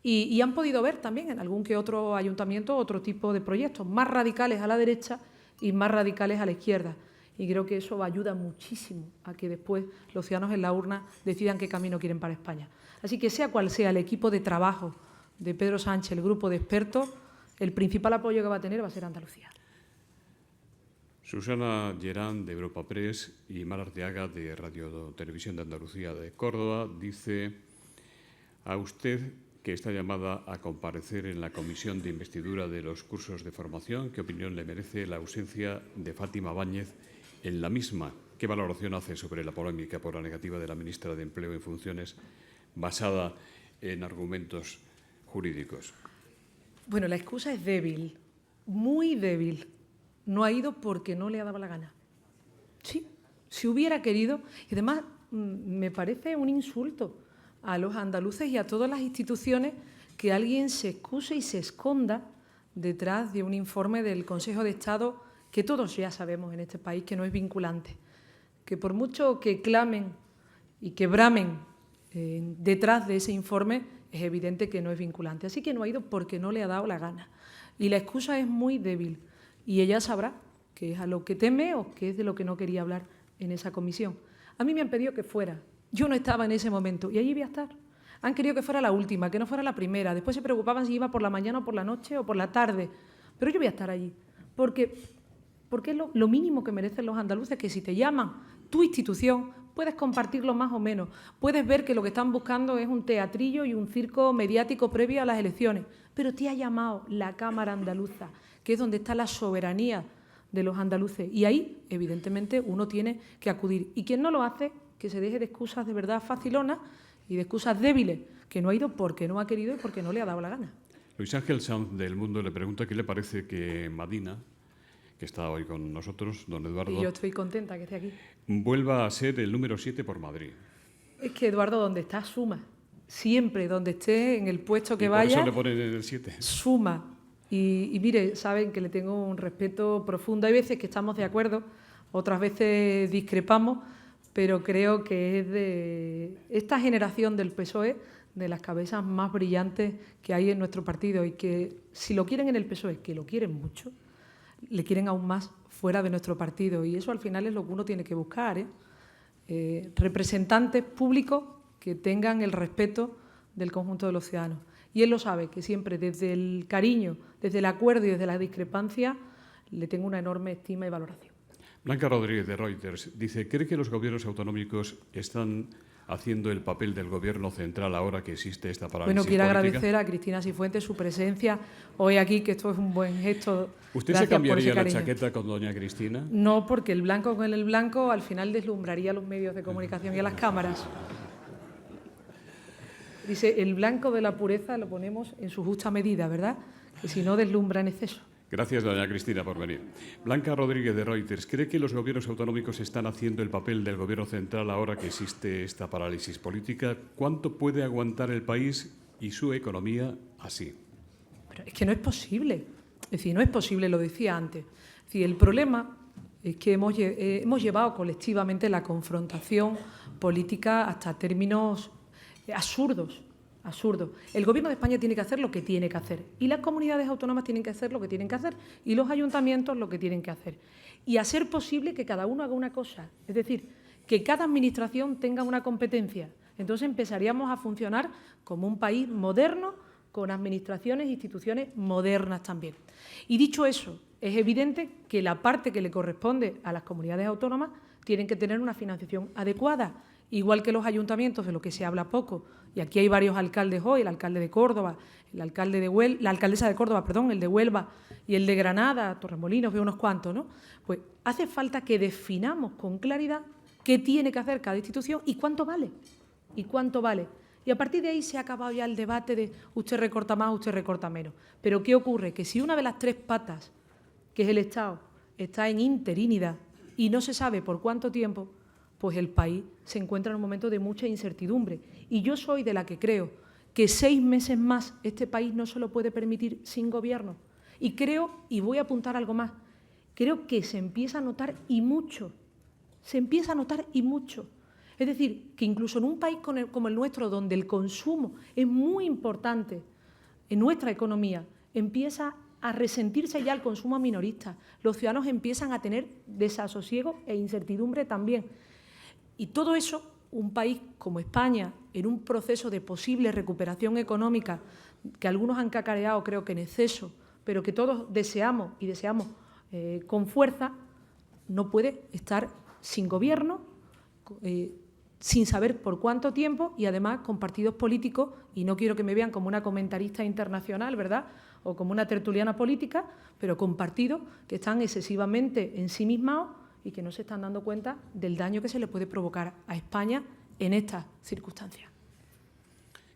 y han podido ver también en algún que otro ayuntamiento otro tipo de proyectos, más radicales a la derecha y más radicales a la izquierda. Y creo que eso ayuda muchísimo a que después los ciudadanos en la urna decidan qué camino quieren para España. Así que sea cual sea el equipo de trabajo de Pedro Sánchez, el grupo de expertos, el principal apoyo que va a tener va a ser Andalucía. Susana Gerán, de Europa Press, y Mar Arteaga, de Radio Televisión de Andalucía de Córdoba, dice a usted que está llamada a comparecer en la comisión de investidura de los cursos de formación. ¿Qué opinión le merece la ausencia de Fátima Báñez en la misma? ¿Qué valoración hace sobre la polémica por la negativa de la ministra de Empleo en funciones basada en argumentos jurídicos? Bueno, la excusa es débil, muy débil. No ha ido porque no le ha dado la gana. Sí, si hubiera querido. Y además me parece un insulto a los andaluces y a todas las instituciones que alguien se excuse y se esconda detrás de un informe del Consejo de Estado que todos ya sabemos en este país que no es vinculante, que por mucho que clamen y que bramen detrás de ese informe, es evidente que no es vinculante. Así que no ha ido porque no le ha dado la gana. Y la excusa es muy débil. Y ella sabrá qué es a lo que teme o qué es de lo que no quería hablar en esa comisión. A mí me han pedido que fuera. Yo no estaba en ese momento y allí voy a estar. Han querido que fuera la última, que no fuera la primera. Después se preocupaban si iba por la mañana o por la noche o por la tarde. Pero yo voy a estar allí. Porque es lo mínimo que merecen los andaluces, que si te llaman tu institución, puedes compartirlo más o menos. Puedes ver que lo que están buscando es un teatrillo y un circo mediático previo a las elecciones. Pero te ha llamado la Cámara Andaluza, que es donde está la soberanía de los andaluces. Y ahí, evidentemente, uno tiene que acudir. Y quien no lo hace, que se deje de excusas de verdad facilonas y de excusas débiles, que no ha ido porque no ha querido y porque no le ha dado la gana. Luis Ángel Sanz del Mundo le pregunta qué le parece que Madina, que está hoy con nosotros, don Eduardo... Y yo estoy contenta que esté aquí. ...vuelva a ser el número 7 por Madrid. Es que, Eduardo, donde está, suma. Siempre, donde esté, en el puesto que ¿Y vaya... por eso le ponen el 7? Suma. Y mire, saben que le tengo un respeto profundo. Hay veces que estamos de acuerdo, otras veces discrepamos, pero creo que es de esta generación del PSOE, de las cabezas más brillantes que hay en nuestro partido y que, si lo quieren en el PSOE, que lo quieren mucho, le quieren aún más fuera de nuestro partido. Y eso al final es lo que uno tiene que buscar, representantes públicos que tengan el respeto del conjunto de los ciudadanos. Y él lo sabe, que siempre desde el cariño, desde el acuerdo y desde la discrepancia, le tengo una enorme estima y valoración. Blanca Rodríguez de Reuters dice, ¿cree que los gobiernos autonómicos están haciendo el papel del gobierno central ahora que existe esta parálisis política? Bueno, quiero agradecer a Cristina Cifuentes su presencia hoy aquí, que esto es un buen gesto. ¿Usted Gracias se cambiaría por la ese cariño. chaqueta con doña Cristina? No, porque el blanco con el blanco al final deslumbraría a los medios de comunicación y a las cámaras. Dice, el blanco de la pureza lo ponemos en su justa medida, ¿verdad? Que si no deslumbra en exceso. Gracias, doña Cristina, por venir. Blanca Rodríguez de Reuters, ¿cree que los gobiernos autonómicos están haciendo el papel del gobierno central ahora que existe esta parálisis política? ¿Cuánto puede aguantar el país y su economía así? Pero es que no es posible. Es decir, no es posible, lo decía antes. Es decir, el problema es que hemos llevado colectivamente la confrontación política hasta términos absurdos. El Gobierno de España tiene que hacer lo que tiene que hacer y las comunidades autónomas tienen que hacer lo que tienen que hacer y los ayuntamientos lo que tienen que hacer. Y a ser posible que cada uno haga una cosa, es decir, que cada administración tenga una competencia. Entonces empezaríamos a funcionar como un país moderno, con administraciones e instituciones modernas también. Y dicho eso, es evidente que la parte que le corresponde a las comunidades autónomas tienen que tener una financiación adecuada, igual que los ayuntamientos, de lo que se habla poco. Y aquí hay varios alcaldes hoy, el alcalde de Córdoba, la alcaldesa de Córdoba, perdón, el de Huelva y el de Granada, Torremolinos, veo unos cuantos, ¿no? Pues hace falta que definamos con claridad qué tiene que hacer cada institución y cuánto vale. Y a partir de ahí se ha acabado ya el debate de usted recorta más, usted recorta menos. Pero ¿qué ocurre? Que si una de las tres patas, que es el Estado, está en interinidad y no se sabe por cuánto tiempo, pues el país se encuentra en un momento de mucha incertidumbre. Y yo soy de la que creo que 6 meses más este país no se lo puede permitir sin gobierno. Y creo, y voy a apuntar algo más, creo que se empieza a notar y mucho. Es decir, que incluso en un país como el nuestro, donde el consumo es muy importante en nuestra economía, empieza a resentirse ya el consumo minorista. Los ciudadanos empiezan a tener desasosiego e incertidumbre también. Y todo eso, un país como España, en un proceso de posible recuperación económica, que algunos han cacareado, creo que en exceso, pero que todos deseamos y deseamos con fuerza, no puede estar sin gobierno, sin saber por cuánto tiempo y además con partidos políticos, y no quiero que me vean como una comentarista internacional, ¿verdad?, o como una tertuliana política, pero con partidos que están excesivamente ensimismados y que no se están dando cuenta del daño que se le puede provocar a España en estas circunstancias.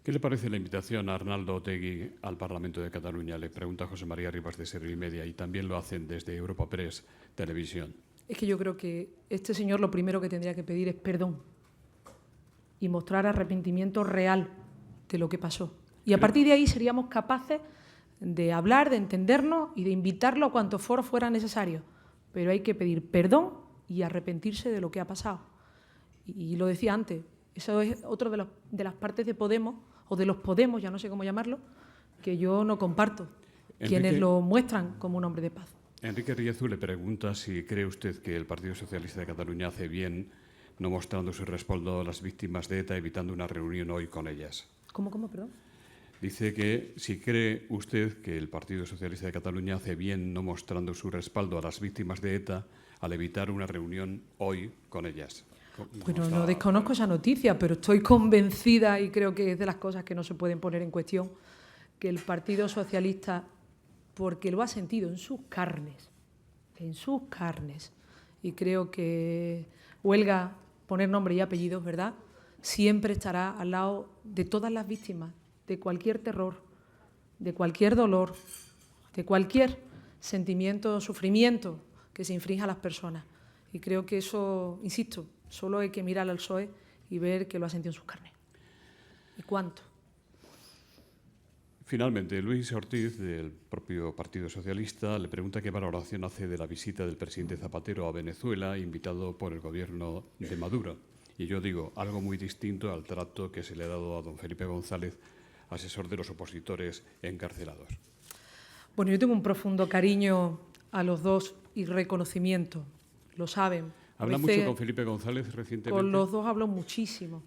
¿Qué le parece la invitación a Arnaldo Otegi al Parlamento de Cataluña? Le pregunta José María Rivas de Servimedia y también lo hacen desde Europa Press Televisión. Es que yo creo que este señor lo primero que tendría que pedir es perdón y mostrar arrepentimiento real de lo que pasó. Y a partir de ahí seríamos capaces de hablar, de entendernos y de invitarlo a cuantos foros fueran necesarios. pero hay que pedir perdón y arrepentirse de lo que ha pasado. Y lo decía antes, eso es otra de las partes de Podemos, o de los Podemos, ya no sé cómo llamarlo, que yo no comparto, quienes lo muestran como un hombre de paz. Enrique Riezu le pregunta si cree usted que el Partido Socialista de Cataluña hace bien no mostrando su respaldo a las víctimas de ETA, evitando una reunión hoy con ellas. ¿Cómo, perdón? Dice que si cree usted que el Partido Socialista de Cataluña hace bien no mostrando su respaldo a las víctimas de ETA al evitar una reunión hoy con ellas. Bueno, no desconozco esa noticia, pero estoy convencida, y creo que es de las cosas que no se pueden poner en cuestión, que el Partido Socialista, porque lo ha sentido en sus carnes, y creo que huelga poner nombre y apellidos, ¿verdad?, siempre estará al lado de todas las víctimas, de cualquier terror, de cualquier dolor, de cualquier sentimiento o sufrimiento que se infrinja a las personas. Y creo que eso, insisto, solo hay que mirar al PSOE y ver que lo ha sentido en sus carnes. ¿Y cuánto? Finalmente, Luis Ortiz, del propio Partido Socialista, le pregunta qué valoración hace de la visita del presidente Zapatero a Venezuela, invitado por el gobierno de Maduro. Y yo digo, algo muy distinto al trato que se le ha dado a don Felipe González, asesor de los opositores encarcelados. Bueno, yo tengo un profundo cariño a los dos y reconocimiento, lo saben. ¿Habla mucho con Felipe González recientemente? Con los dos hablo muchísimo,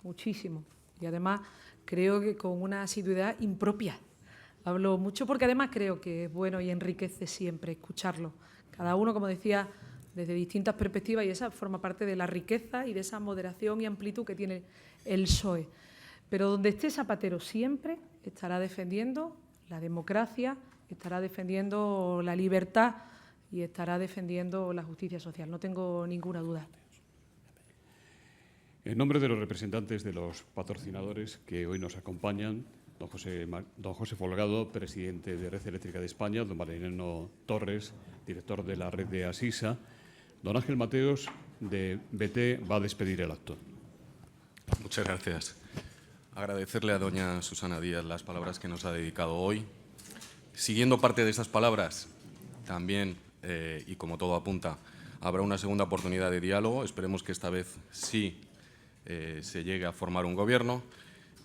muchísimo. Y además creo que con una asiduidad impropia. Hablo mucho porque además creo que es bueno y enriquece siempre escucharlo. Cada uno, como decía, desde distintas perspectivas, y esa forma parte de la riqueza y de esa moderación y amplitud que tiene el PSOE. Pero donde esté Zapatero siempre estará defendiendo la democracia, estará defendiendo la libertad y estará defendiendo la justicia social. No tengo ninguna duda. En nombre de los representantes de los patrocinadores que hoy nos acompañan, don José Folgado, presidente de Red Eléctrica de España, don Mariano Torres, director de la red de Asisa, don Ángel Mateos, de BT, va a despedir el acto. Muchas gracias. Agradecerle a doña Susana Díaz las palabras que nos ha dedicado hoy. Siguiendo parte de esas palabras, también, y como todo apunta, habrá una segunda oportunidad de diálogo. Esperemos que esta vez sí se llegue a formar un gobierno.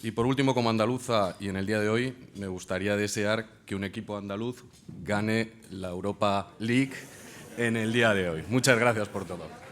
Y por último, como andaluza, y en el día de hoy, me gustaría desear que un equipo andaluz gane la Europa League en el día de hoy. Muchas gracias por todo.